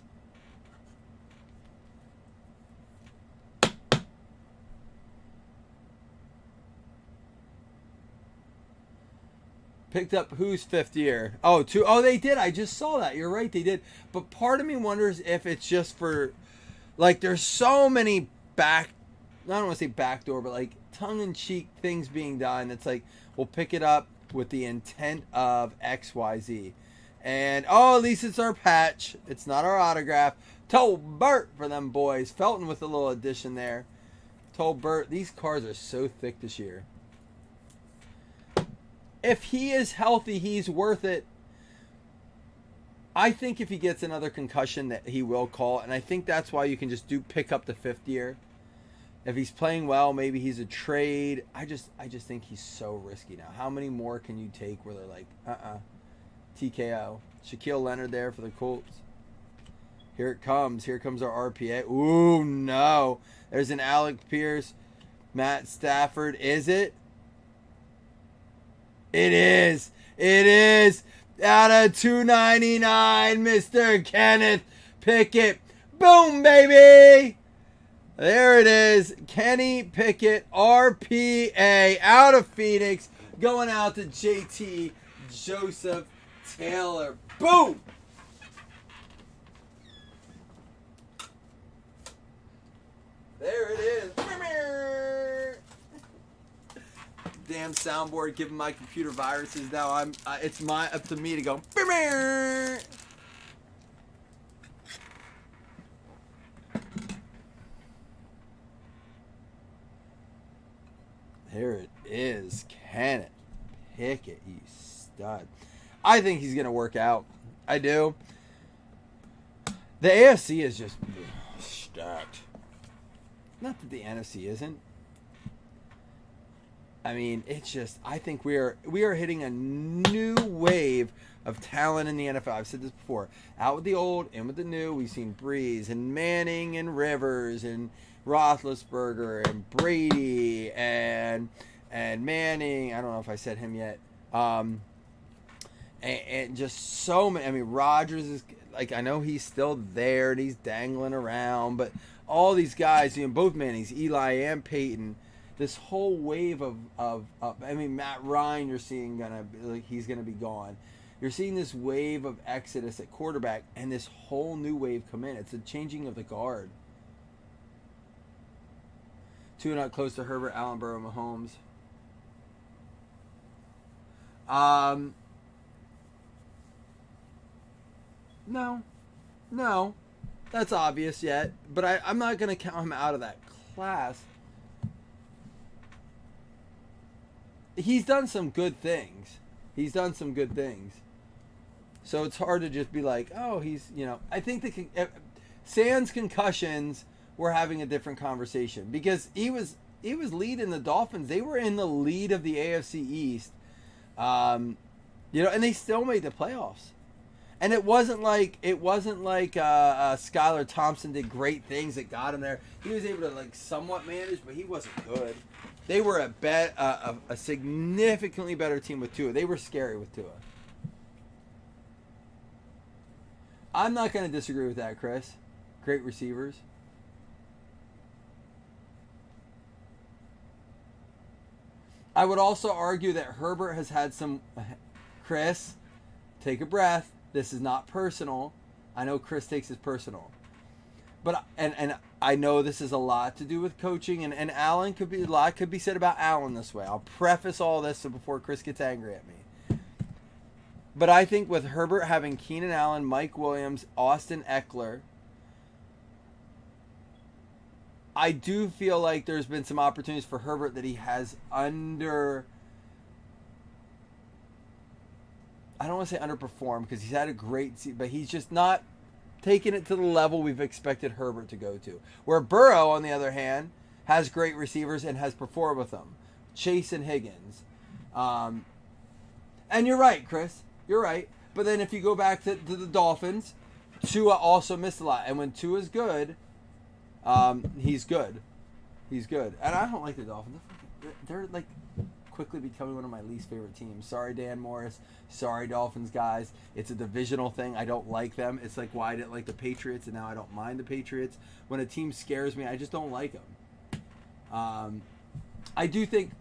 Picked up whose fifth year? Oh, they did. I just saw that. You're right, they did. But part of me wonders if it's just for, like, there's so many I don't want to say backdoor, but like tongue-in-cheek things being done. It's like, we'll pick it up with the intent of XYZ. And, at least it's our patch. It's not our autograph. Tolbert for them boys. Felton with a little addition there. Tolbert. These cards are so thick this year. If he is healthy, he's worth it. I think if he gets another concussion that he will call, and I think that's why you can just pick up the fifth year. If he's playing well, maybe he's a trade. I just think he's so risky now. How many more can you take where they're like, TKO. Shaquille Leonard there for the Colts. Here it comes. Here comes our RPA. Ooh, no. There's an Alec Pierce. Matt Stafford. Is it? It is. It is. Out of 299, Mr. Kenneth Pickett. Boom, baby. There it is. Kenny Pickett, RPA, out of Phoenix. Going out to JT Joseph Taylor. Boom. There it is. Damn soundboard giving my computer viruses. Now it's up to me to go. There it is. Kenneth Pickett, you stud. I think he's gonna work out. I do. The AFC is just stacked. Not that the NFC isn't. I mean, it's just, I think we are hitting a new wave of talent in the NFL. I've said this before. Out with the old, in with the new. We've seen Breeze and Manning and Rivers and Roethlisberger and Brady and Manning. I don't know if I said him yet. And just so many. I mean, Rodgers is, like, I know he's still there and he's dangling around, but all these guys, you know, both Mannings, Eli and Peyton, this whole wave of I mean, Matt Ryan, you're seeing he's gonna be gone. You're seeing this wave of exodus at quarterback, and this whole new wave come in. It's a changing of the guard. Two not close to Herbert, Allen, Burrow, Mahomes. No, that's obvious yet, but I'm not gonna count him out of that class. He's done some good things. So it's hard to just be like, oh, he's, you know, I think sans concussions, we're having a different conversation, because he was leading the Dolphins. They were in the lead of the AFC East, you know, and they still made the playoffs. And it wasn't like Skylar Thompson did great things that got him there. He was able to, like, somewhat manage, but he wasn't good. They were a significantly better team with Tua. They were scary with Tua. I'm not going to disagree with that, Chris. Great receivers. I would also argue that Herbert has had some... Chris, take a breath. This is not personal. I know Chris takes it personal. But and I know this is a lot to do with coaching, and Allen could be said about Allen this way. I'll preface all this so before Chris gets angry at me. But I think with Herbert having Keenan Allen, Mike Williams, Austin Eckler, I do feel like there's been some opportunities for Herbert that he has under... I don't want to say underperformed, because he's had a great season, but he's just not taking it to the level we've expected Herbert to go to. Where Burrow, on the other hand, has great receivers and has performed with them. Chase and Higgins. And you're right, Chris. You're right. But then if you go back to the Dolphins, Tua also missed a lot. And when Tua's good, he's good. He's good. And I don't like the Dolphins. They're like... quickly becoming one of my least favorite teams. Sorry, Dan Morris. Sorry, Dolphins guys. It's a divisional thing. I don't like them. It's like why I didn't like the Patriots, and now I don't mind the Patriots. When a team scares me, I just don't like them. I do think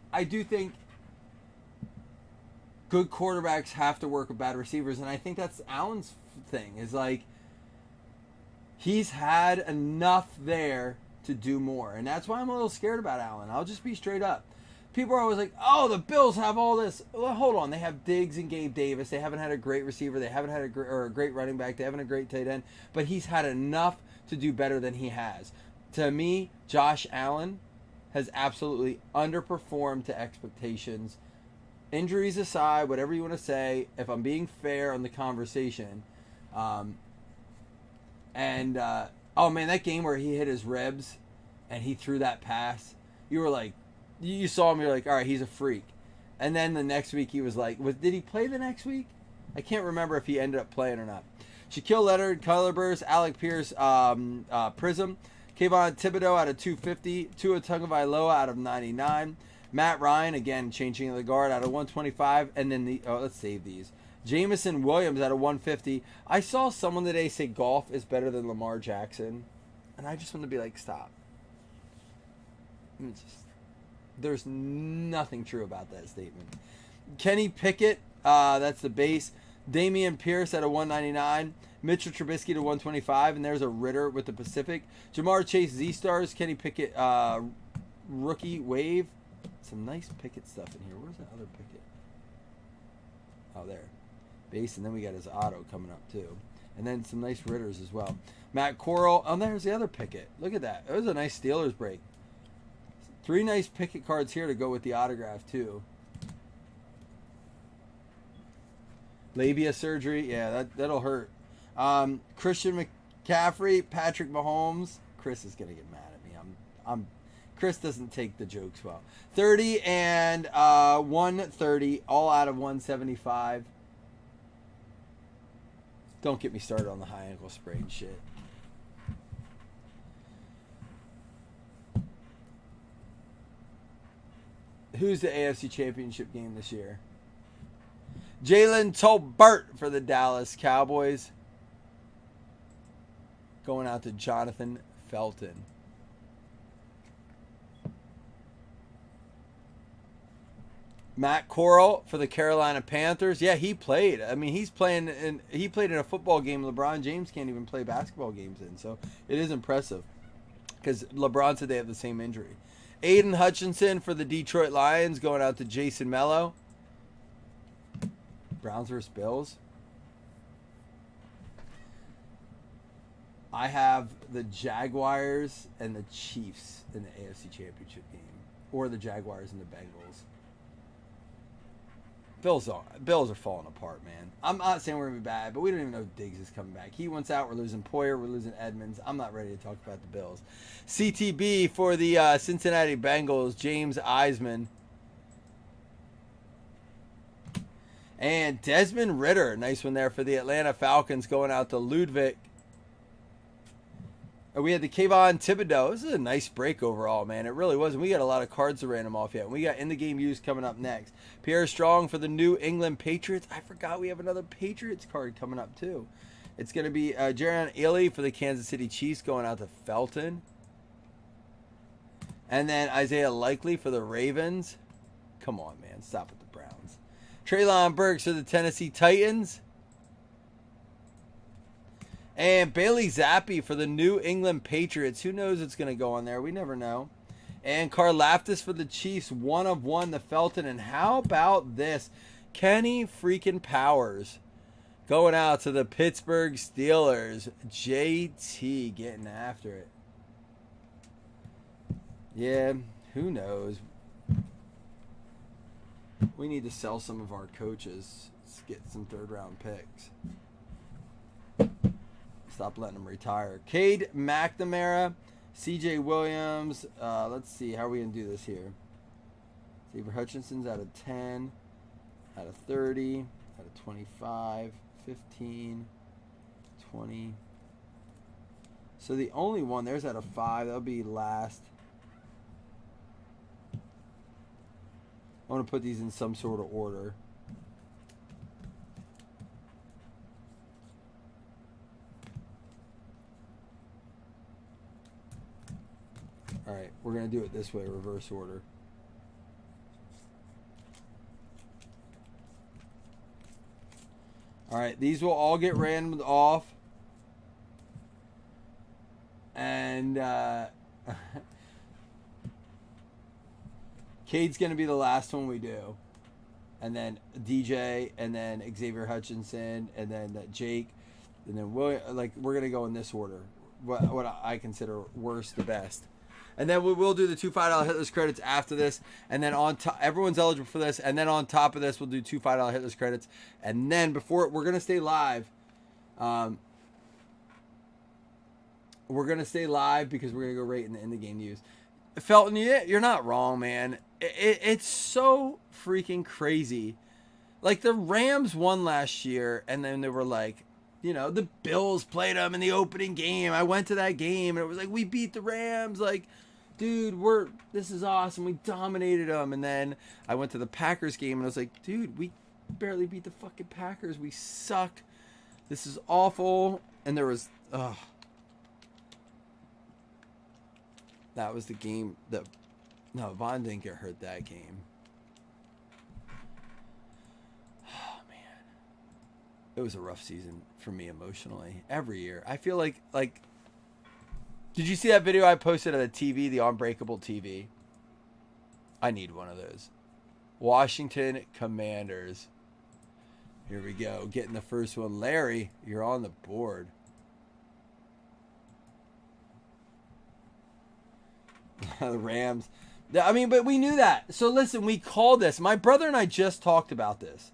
good quarterbacks have to work with bad receivers, and I think that's Allen's thing. Is like he's had enough there to do more, and that's why I'm a little scared about Allen. I'll just be straight up. People are always like, oh, the Bills have all this. Well, hold on. They have Diggs and Gabe Davis. They haven't had a great receiver. They haven't had a great running back. They haven't had a great tight end. But he's had enough to do better than he has. To me, Josh Allen has absolutely underperformed to expectations. Injuries aside, whatever you want to say, if I'm being fair on the conversation. Oh, man, that game where he hit his ribs and he threw that pass, you were like, you saw him, you're like, all right, he's a freak. And then the next week he was like, did he play the next week? I can't remember if he ended up playing or not. Shaquille Leonard, Color Burst, Alec Pierce, Prism, Kayvon Thibodeau out of 250, Tua Tagovailoa out of 99, Matt Ryan, again, changing the guard, out of 125, and then let's save these. Jamison Williams out of 150. I saw someone today say Goff is better than Lamar Jackson, and I just want to be like, stop. There's nothing true about that statement. Kenny Pickett, that's the base. Damian Pierce at a 199. Mitchell Trubisky to 125. And there's a Ritter with the Pacific. Jamar Chase Z-Stars. Kenny Pickett rookie wave. Some nice Pickett stuff in here. Where's that other Pickett? Oh, there. Base. And then we got his auto coming up too. And then some nice Ritters as well. Matt Corral. Oh, there's the other Pickett. Look at that. It was a nice Steelers break. 3 nice Pickett cards here to go with the autograph, too. Labia surgery. Yeah, that'll hurt. Christian McCaffrey, Patrick Mahomes. Chris is going to get mad at me. Chris doesn't take the jokes well. 30 and 130, all out of 175. Don't get me started on the high ankle sprain shit. Who's the AFC Championship game this year? Jalen Tolbert for the Dallas Cowboys. Going out to Jonathan Felton. Matt Corral for the Carolina Panthers. Yeah, he played. I mean, he played in a football game LeBron James can't even play basketball games in. So it is impressive because LeBron said they have the same injury. Aiden Hutchinson for the Detroit Lions going out to Jason Mello. Browns versus Bills. I have the Jaguars and the Chiefs in the AFC Championship game. Or the Jaguars and the Bengals. Bills are falling apart, man. I'm not saying we're going to be bad, but we don't even know if Diggs is coming back. He wants out. We're losing Poyer. We're losing Edmonds. I'm not ready to talk about the Bills. CTB for the Cincinnati Bengals, James Eisman. And Desmond Ridder, nice one there for the Atlanta Falcons, going out to Ludwig. We had the Kayvon Thibodeau. This is a nice break overall, man. It really was. And we got a lot of cards to random off yet. We got in the game use coming up next. Pierre Strong for the New England Patriots. I forgot we have another Patriots card coming up too. It's going to be Jaron Ely for the Kansas City Chiefs going out to Felton. And then Isaiah Likely for the Ravens. Come on, man. Stop with the Browns. Treylon Burks for the Tennessee Titans. And Bailey Zappi for the New England Patriots. Who knows what's going to go on there? We never know. And Karlaftis for the Chiefs. 1 of 1, the Felton. And how about this? Kenny freaking Powers going out to the Pittsburgh Steelers. JT getting after it. Yeah, who knows? We need to sell some of our coaches. Let's get some third-round picks. Stop letting them retire. Cade McNamara, CJ Williams. Let's see. How are we going to do this here? Xavier Hutchinson's out of 10, out of 30, out of 25, 15, 20. So the only one, there's out of 5. That'll be last. I want to put these in some sort of order. All right, we're going to do it this way, reverse order. All right, these will all get randomed off. And Cade's going to be the last one we do. And then DJ, and then Xavier Hutchinson, and then Jake, and then William. Like, we're going to go in this order. What I consider worst to best. And then we'll do the 2 $5 hitless credits after this. And then on top, everyone's eligible for this. And then on top of this, we'll do 2 $5 hitless credits. And then before, we're going to stay live. We're going to stay live because we're going to go right in the game use. Felton, you're not wrong, man. It's so freaking crazy. Like, the Rams won last year, and then they were like, you know, the Bills played them in the opening game. I went to that game, and it was like, we beat the Rams. Like, dude, this is awesome. We dominated them. And then I went to the Packers game, and I was like, dude, we barely beat the fucking Packers. We suck. This is awful. And there was, that was the game that, no, Von didn't get hurt that game. It was a rough season for me emotionally. Every year. I feel like, did you see that video I posted of the TV, the Unbreakable TV? I need one of those. Washington Commanders. Here we go. Getting the first one. Larry, you're on the board. The Rams. I mean, but we knew that. So listen, we called this. My brother and I just talked about this.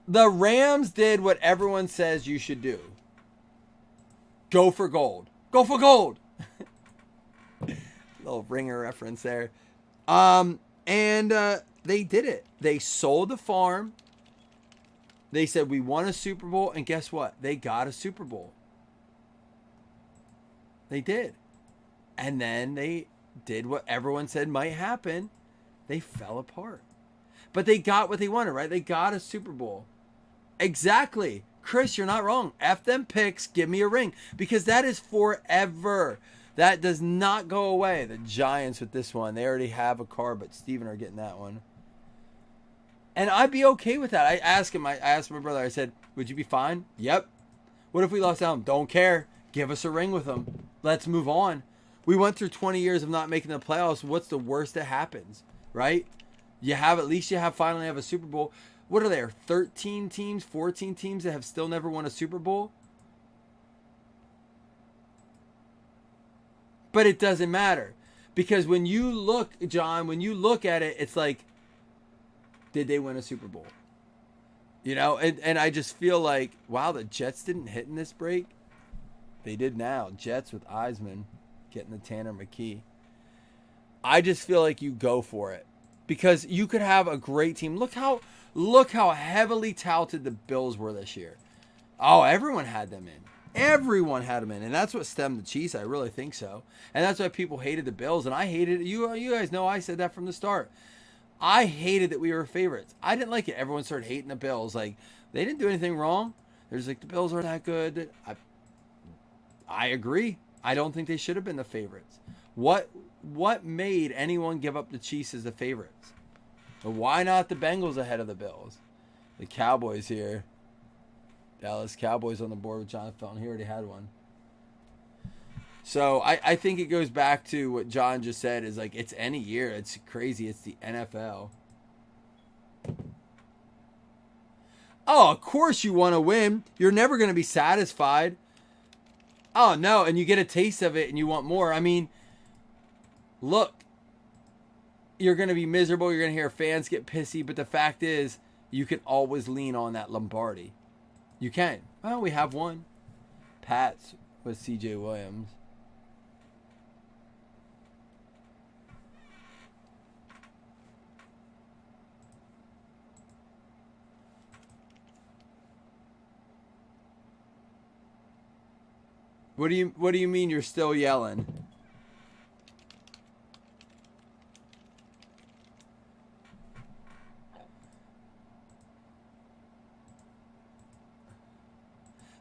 The Rams did what everyone says you should do. Go for gold. Go for gold. The Little Ringer reference there. And they did it. They sold the farm. They said, we won a Super Bowl. And guess what? They got a Super Bowl. They did. And then they did what everyone said might happen. They fell apart. But they got what they wanted, right? They got a Super Bowl. Exactly. Chris, you're not wrong. F them picks. Give me a ring. Because that is forever. That does not go away. The Giants with this one. They already have a card, but Steven are getting that one. And I'd be okay with that. I asked my brother, I said, would you be fine? Yep. What if we lost out? Don't care. Give us a ring with them. Let's move on. We went through 20 years of not making the playoffs. What's the worst that happens, right? At least you finally have a Super Bowl. What are there? 13 teams, 14 teams that have still never won a Super Bowl? But it doesn't matter. Because when you look, John, at it, it's like, did they win a Super Bowl? And I just feel like, wow, the Jets didn't hit in this break. They did now. Jets with Eisman getting the Tanner McKee. I just feel like you go for it. Because you could have a great team. Look how heavily touted the Bills were this year. Oh, everyone had them in. Everyone had them in. And that's what stemmed the Chiefs. I really think so. And that's why people hated the Bills. And I hated it. You guys know I said that from the start. I hated that we were favorites. I didn't like it. Everyone started hating the Bills. Like, they didn't do anything wrong. There's like, the Bills aren't that good. I agree. I don't think they should have been the favorites. What made anyone give up the Chiefs as the favorites? But why not the Bengals ahead of the Bills? The Cowboys here. Dallas Cowboys on the board with Jonathan Felton. He already had one. So I think it goes back to what John just said is like, it's any year. It's crazy. It's the NFL. Oh, of course you want to win. You're never going to be satisfied. Oh, no. And you get a taste of it and you want more. I mean, look, you're going to be miserable. You're going to hear fans get pissy. But the fact is, you can always lean on that Lombardi. You can. Well, we have one. Pats with C.J. Williams. What do you mean you're still yelling?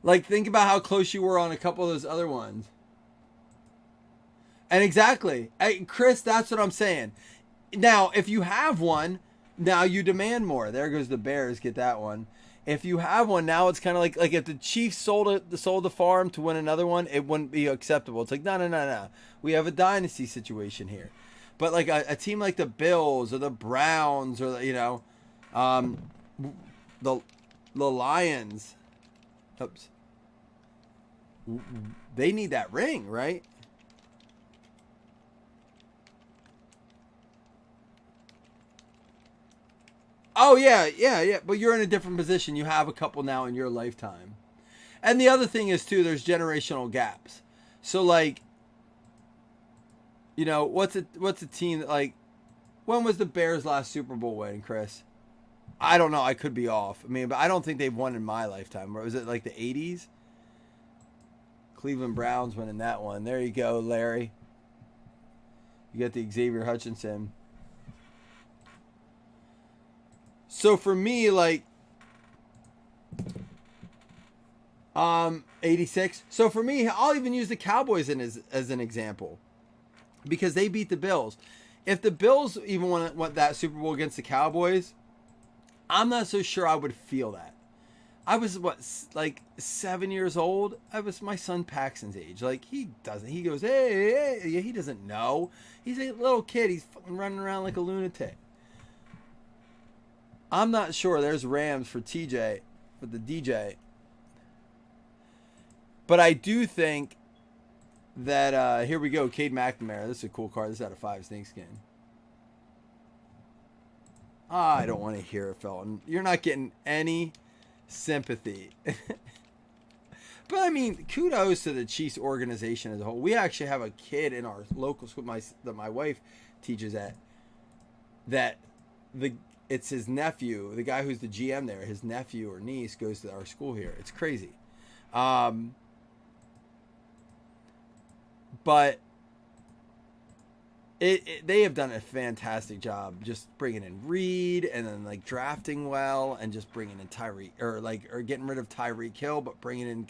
Like, think about how close you were on a couple of those other ones. And exactly. Hey, Chris, that's what I'm saying. Now, if you have one, now you demand more. There goes the Bears, get that one. If you have one, now it's kind of like if the Chiefs sold the farm to win another one, it wouldn't be acceptable. It's like, no. We have a dynasty situation here. But like a team like the Bills or the Browns or, the Lions, oops, they need that ring, right? Oh, yeah. But you're in a different position. You have a couple now in your lifetime. And the other thing is, too, there's generational gaps. So, like, what's a team that, like, when was the Bears' last Super Bowl win, Chris? I don't know. I could be off. I mean, but I don't think they've won in my lifetime. Was it like the 80s? Cleveland Browns winning that one. There you go, Larry. You got the Xavier Hutchinson. So for me, like, 86. So for me, I'll even use the Cowboys as an example because they beat the Bills. If the Bills even want that Super Bowl against the Cowboys, I'm not so sure I would feel that. I was, 7 years old? I was my son Paxton's age. Like, he goes, hey, he doesn't know. He's a little kid. He's fucking running around like a lunatic. I'm not sure. There's Rams for TJ, for the DJ. But I do think that, here we go, Cade McNamara. This is a cool card. This is out of 5 snakeskin. I don't want to hear it, Felton. You're not getting any sympathy. But I mean, kudos to the Chiefs organization as a whole. We actually have a kid in our local school that my wife teaches at. It's his nephew, the guy who's the GM there. His nephew or niece goes to our school here. It's crazy, but they have done a fantastic job just bringing in Reed and then like drafting well and just bringing in Tyreek or getting rid of Tyreek Hill, but bringing in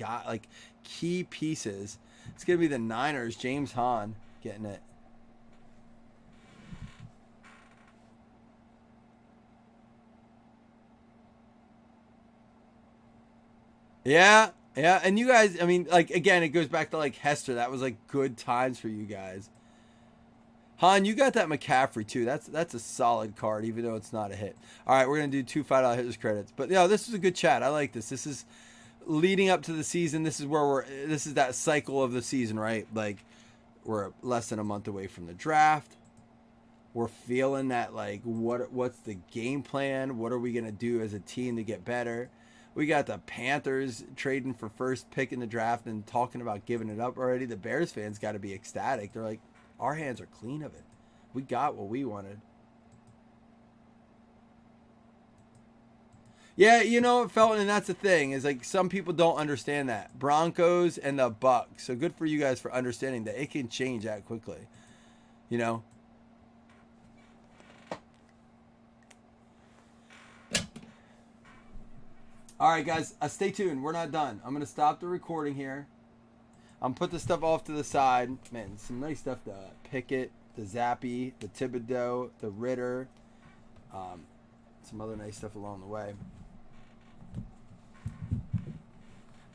key pieces. It's gonna be the Niners. James Hahn getting it. Yeah, and you guys, I mean, like, again, it goes back to, like, Hester. That was, like, good times for you guys. Han, you got that McCaffrey, too. That's a solid card, even though it's not a hit. All right, we're going to do 2 $5 hitters credits. But, this was a good chat. I like this. This is leading up to the season. This is where this is that cycle of the season, right? Like, we're less than a month away from the draft. We're feeling that, like, what's the game plan? What are we going to do as a team to get better? We got the Panthers trading for first pick in the draft and talking about giving it up already. The Bears fans got to be ecstatic. They're like, our hands are clean of it. We got what we wanted. Yeah, Felton, and that's the thing, is like some people don't understand that. Broncos and the Bucks. So good for you guys for understanding that it can change that quickly. All right, guys, stay tuned. We're not done. I'm going to stop the recording here. I'm put this stuff off to the side. Man, some nice stuff. The Pickett, the Zappy, the Thibodeau, the Ritter. Some other nice stuff along the way.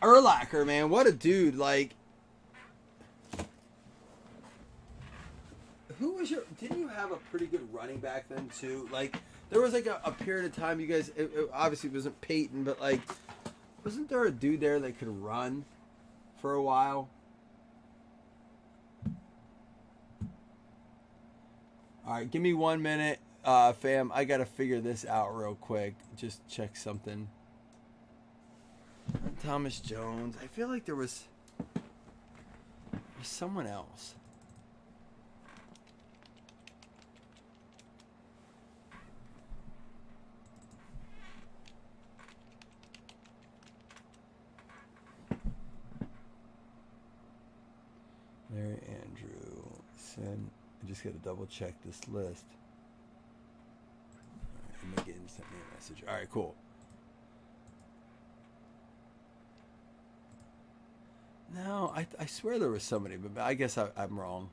Urlacher, man, what a dude. Like, didn't you have a pretty good running back then, too? Like, there was like a period of time you guys, it obviously wasn't Peyton, but like, wasn't there a dude there that could run for a while? All right, give me 1 minute, fam. I got to figure this out real quick. Just check something. Thomas Jones. I feel like there was someone else. Larry Andrew. Send. I just got to double check this list. All right, Megan sent me a message. All right, cool. No, I swear there was somebody, but I guess I'm wrong.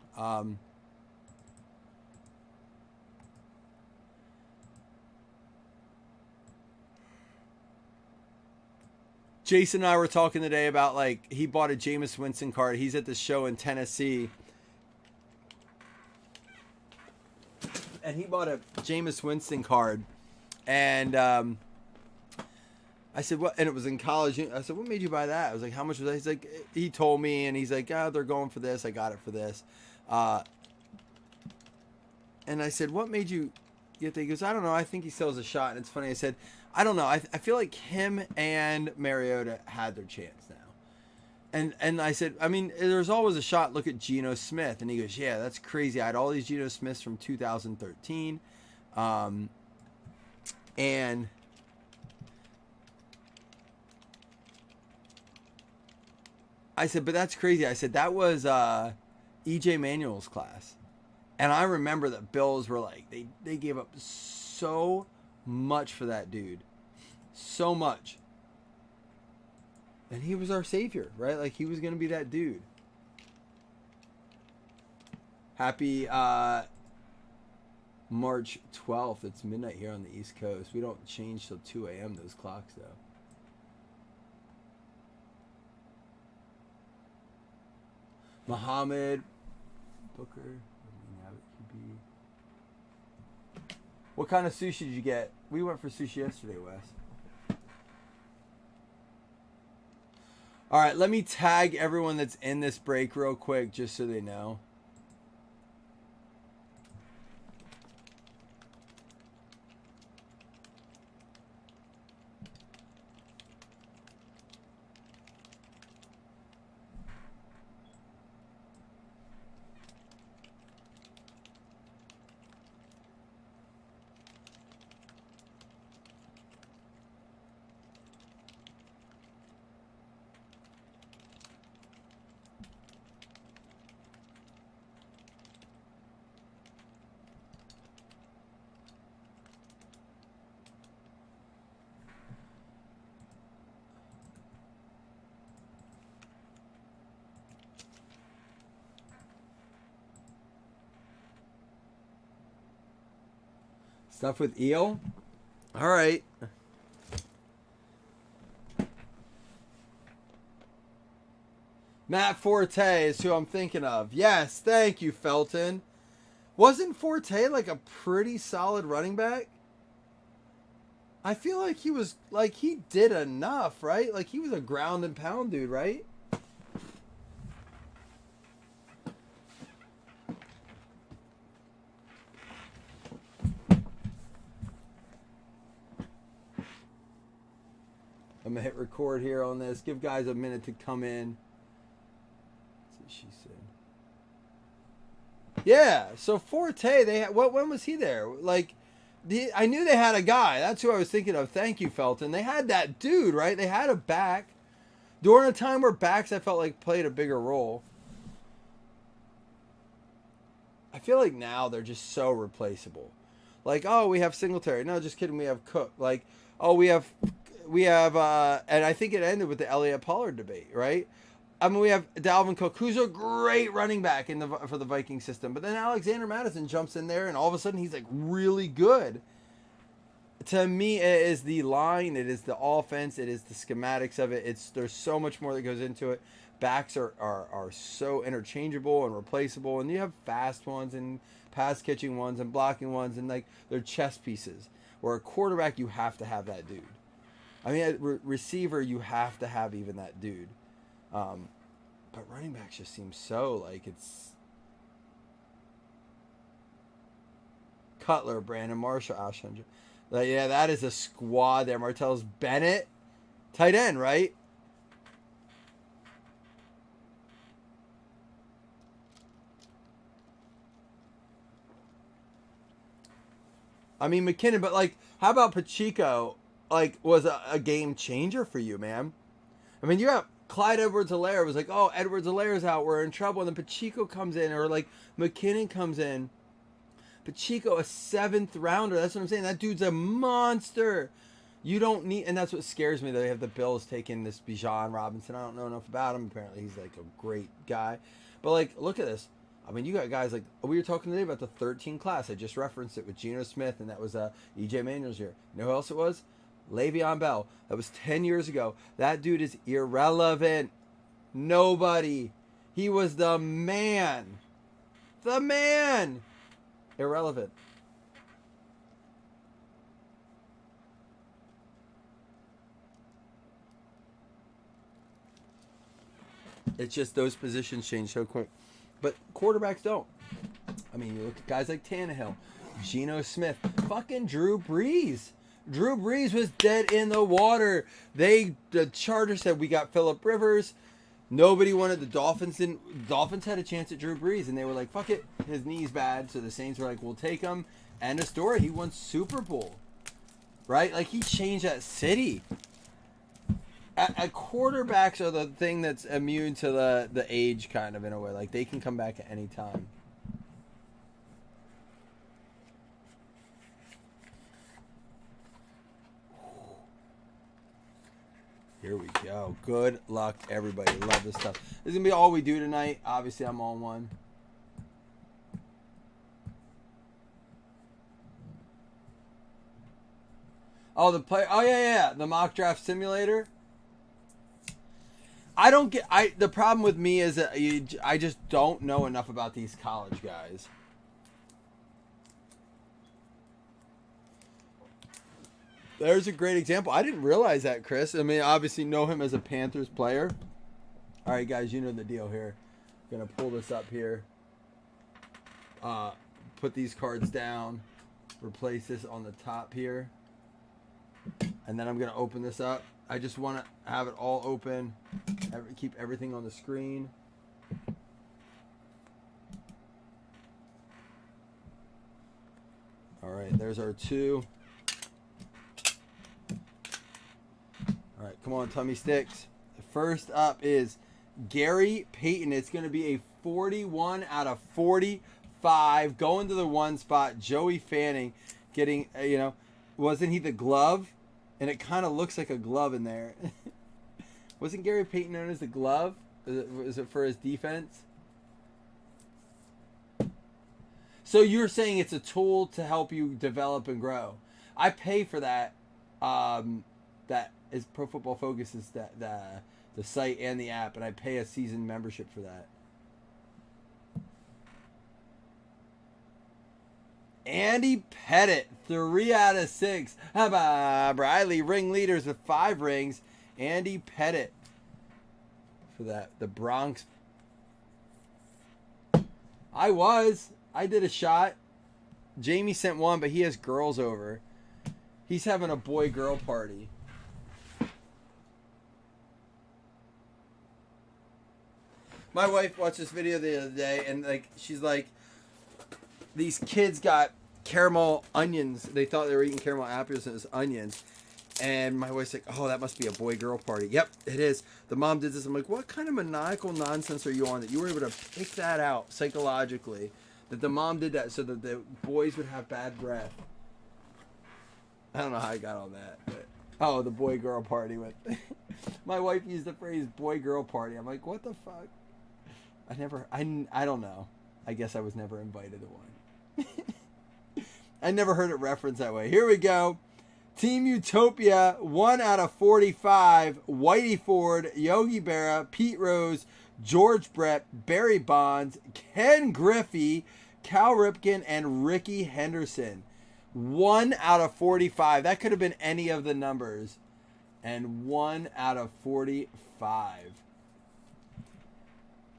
Jason and I were talking today about, like, he bought a Jameis Winston card. He's at the show in Tennessee. And he bought a Jameis Winston card. And I said, what? And it was in college. I said, what made you buy that? I was like, how much was that? He's like, he told me. And he's like, they're going for this. I got it for this. And I said, what made you get that? He goes, I don't know. I think he sells a shot. And it's funny. I said, I don't know. I feel like him and Mariota had their chance now. And I said, I mean, there's always a shot. Look at Geno Smith. And he goes, yeah, that's crazy. I had all these Geno Smiths from 2013. And I said, but that's crazy. I said, that was E.J. Manuel's class. And I remember that Bills were like, they gave up so much for that dude. So much. And he was our savior, right? Like, he was going to be that dude. Happy March 12th. It's midnight here on the East Coast. We don't change till 2 a.m. those clocks, though. Muhammad Booker. What kind of sushi did you get? We went for sushi yesterday, Wes. All right, let me tag everyone that's in this break real quick just so they know. Stuff with eel? All right. Matt Forte is who I'm thinking of. Yes, thank you, Felton. Wasn't Forte like a pretty solid running back? I feel like he was, like, he did enough, right? Like, he was a ground and pound dude, right? I'm going to hit record here on this. Give guys a minute to come in. Let's see what she said. Yeah, so Forte, they had, when was he there? Like, I knew they had a guy. That's who I was thinking of. Thank you, Felton. They had that dude, right? They had a back. During a time where backs, I felt like, played a bigger role. I feel like now they're just so replaceable. Like, oh, we have Singletary. No, just kidding. We have Cook. Like, oh, we have, and I think it ended with the Elliott Pollard debate, right? I mean, we have Dalvin Cook, who's a great running back for the Viking system. But then Alexander Madison jumps in there, and all of a sudden he's like really good. To me, it is the line, it is the offense, it is the schematics of it. There's so much more that goes into it. Backs are so interchangeable and replaceable, and you have fast ones and pass catching ones and blocking ones, and like they're chess pieces. Where a quarterback, you have to have that dude. I mean, a receiver, you have to have even that dude. But running backs just seem so like it's Cutler, Brandon Marshall, Alshon. Like, yeah, that is a squad there. Martellus Bennett, tight end, right? I mean, McKinnon, but like, how about Pacheco? Like, was a game changer for you, man? I mean, you have Clyde Edwards-Helaire was like, oh, Edwards-Helaire's out, we're in trouble. And then Pacheco comes in, or like McKinnon comes in. Pacheco, a 7th rounder. That's what I'm saying. That dude's a monster. You don't need, and that's what scares me. They have the Bills taking this Bijan Robinson. I don't know enough about him. Apparently, he's like a great guy. But like, look at this. I mean, you got guys like, we were talking today about the 13 class. I just referenced it with Geno Smith, and that was E.J. Manuel's year. You know who else it was? Le'Veon Bell. That was 10 years ago. That dude is irrelevant. Nobody. He was the man. The man. Irrelevant. It's just those positions change so quick. But quarterbacks don't. I mean, you look at guys like Tannehill, Geno Smith, fucking Drew Brees. Drew Brees was dead in the water. The Chargers said, we got Phillip Rivers. Nobody wanted the Dolphins. The Dolphins had a chance at Drew Brees, and they were like, fuck it. His knee's bad. So the Saints were like, we'll take him. End of story. He won Super Bowl. Right? Like, he changed that city. Quarterbacks are the thing that's immune to the age, kind of, in a way. Like, they can come back at any time. Here we go. Good luck, everybody. Love this stuff. This is going to be all we do tonight. Obviously, I'm on one. Oh, yeah. The mock draft simulator. The problem with me is that I just don't know enough about these college guys. There's a great example. I didn't realize that, Chris. I mean, obviously know him as a Panthers player. All right, guys, you know the deal here. I'm going to pull this up here. Put these cards down. Replace this on the top here. And then I'm going to open this up. I just want to have it all open. Keep everything on the screen. All right, there's our two. All right, come on, tummy sticks. The first up is Gary Payton. It's going to be a 41 out of 45. Going to the one spot. Joey Fanning getting, wasn't he the glove? And it kind of looks like a glove in there. Wasn't Gary Payton known as the glove? Was it for his defense? So you're saying it's a tool to help you develop and grow. I pay for that. That is Pro Football Focus is the site and the app, and I pay a season membership for that. Andy Pettit, 3 out of 6. How about Briley, ringleaders with 5 rings. Andy Pettit for that. The Bronx. I did a shot. Jamie sent one, but he has girls over. He's having a boy-girl party. My wife watched this video the other day, and she's like, these kids got caramel onions. They thought they were eating caramel apples, and it was onions. And my wife's like, oh, that must be a boy-girl party. Yep, it is. The mom did this. I'm like, what kind of maniacal nonsense are you on that you were able to pick that out psychologically? That the mom did that so that the boys would have bad breath. I don't know how I got on that. But, oh, the boy-girl party. My wife used the phrase boy-girl party. I'm like, what the fuck? I don't know. I guess I was never invited to one. I never heard it referenced that way. Here we go. Team Utopia, 1 out of 45. Whitey Ford, Yogi Berra, Pete Rose, George Brett, Barry Bonds, Ken Griffey, Cal Ripken, and Ricky Henderson. 1 out of 45. That could have been any of the numbers. And 1 out of 45.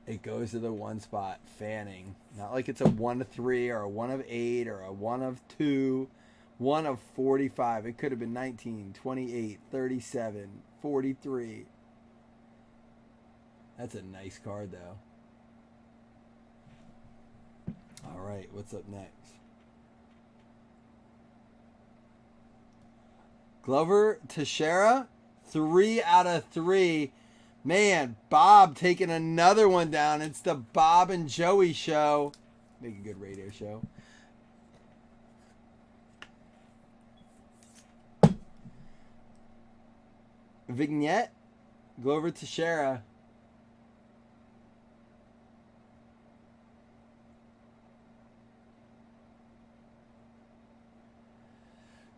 It goes to the one spot, Fanning. Not like it's a 1 of 3 or a 1 of 8 or a 1 of 2. 1 of 45. It could have been 19, 28, 37, 43. That's a nice card, though. All right, what's up next? Glover Teixeira, 3 out of 3. Man, Bob taking another one down. It's the Bob and Joey show. Make a good radio show. Vignette, Glover Teixeira.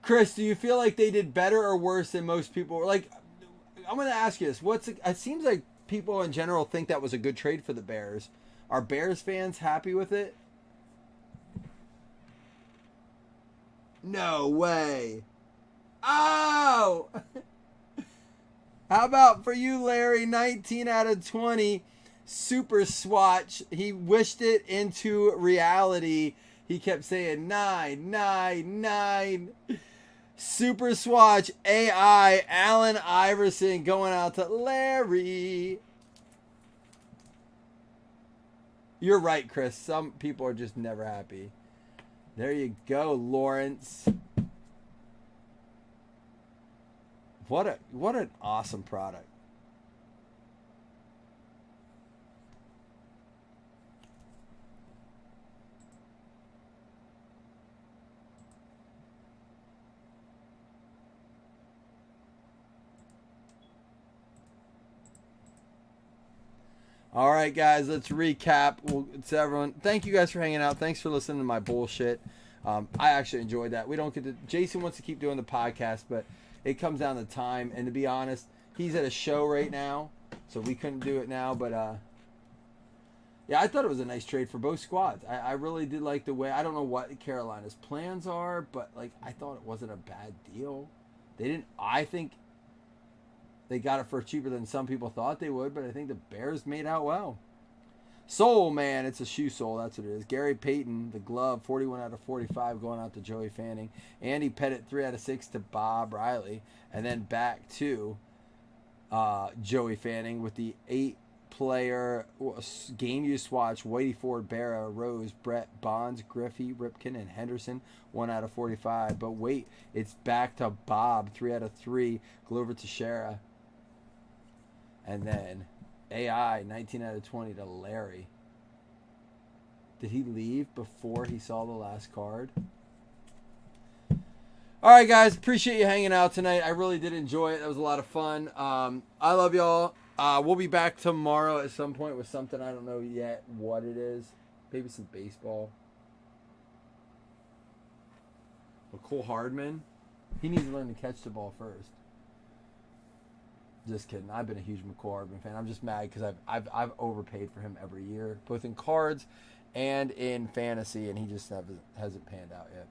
Chris, do you feel like they did better or worse than most people? Like, I'm going to ask you this. It seems like people in general think that was a good trade for the Bears. Are Bears fans happy with it? No way. Oh! How about for you, Larry? 19 out of 20. Super Swatch. He wished it into reality. He kept saying 9, 9, 9. Super Swatch AI Allen Iverson going out to Larry. You're right, Chris. Some people are just never happy. There you go, Lawrence. What an awesome product. All right, guys, let's recap. It's everyone. Thank you guys for hanging out. Thanks for listening to my bullshit. I actually enjoyed that. We don't get to. Jason wants to keep doing the podcast, but it comes down to time. And to be honest, he's at a show right now, so we couldn't do it now. But yeah, I thought it was a nice trade for both squads. I really did like the way. I don't know what Carolina's plans are, but like I thought it wasn't a bad deal. They didn't. I think they got it for cheaper than some people thought they would, but I think the Bears made out well. Soul Man, it's a shoe sole, that's what it is. Gary Payton, the glove, 41 out of 45 going out to Joey Fanning. Andy Pettit, 3 out of 6 to Bob Riley. And then back to Joey Fanning with the 8-player game use swatch. Whitey Ford, Berra, Rose, Brett, Bonds, Griffey, Ripken, and Henderson, 1 out of 45. But wait, it's back to Bob, 3 out of 3. Glover Teixeira. And then AI, 19 out of 20 to Larry. Did he leave before he saw the last card? All right, guys. Appreciate you hanging out tonight. I really did enjoy it. That was a lot of fun. I love y'all. We'll be back tomorrow at some point with something. I don't know yet what it is. Maybe some baseball. McCole Hardman. He needs to learn to catch the ball first. Just kidding. I've been a huge McCole Hardman fan. I'm just mad because I've overpaid for him every year, both in cards and in fantasy, and he just hasn't panned out yet.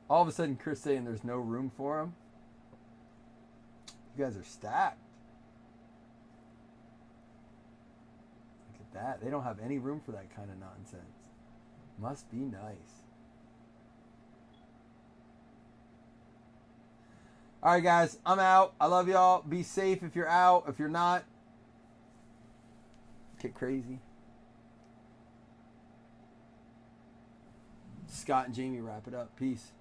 All of a sudden, Chris saying there's no room for him. You guys are stacked. Look at that. They don't have any room for that kind of nonsense. Must be nice. All right, guys. I'm out. I love y'all. Be safe if you're out. If you're not, get crazy. Scott and Jamie wrap it up. Peace.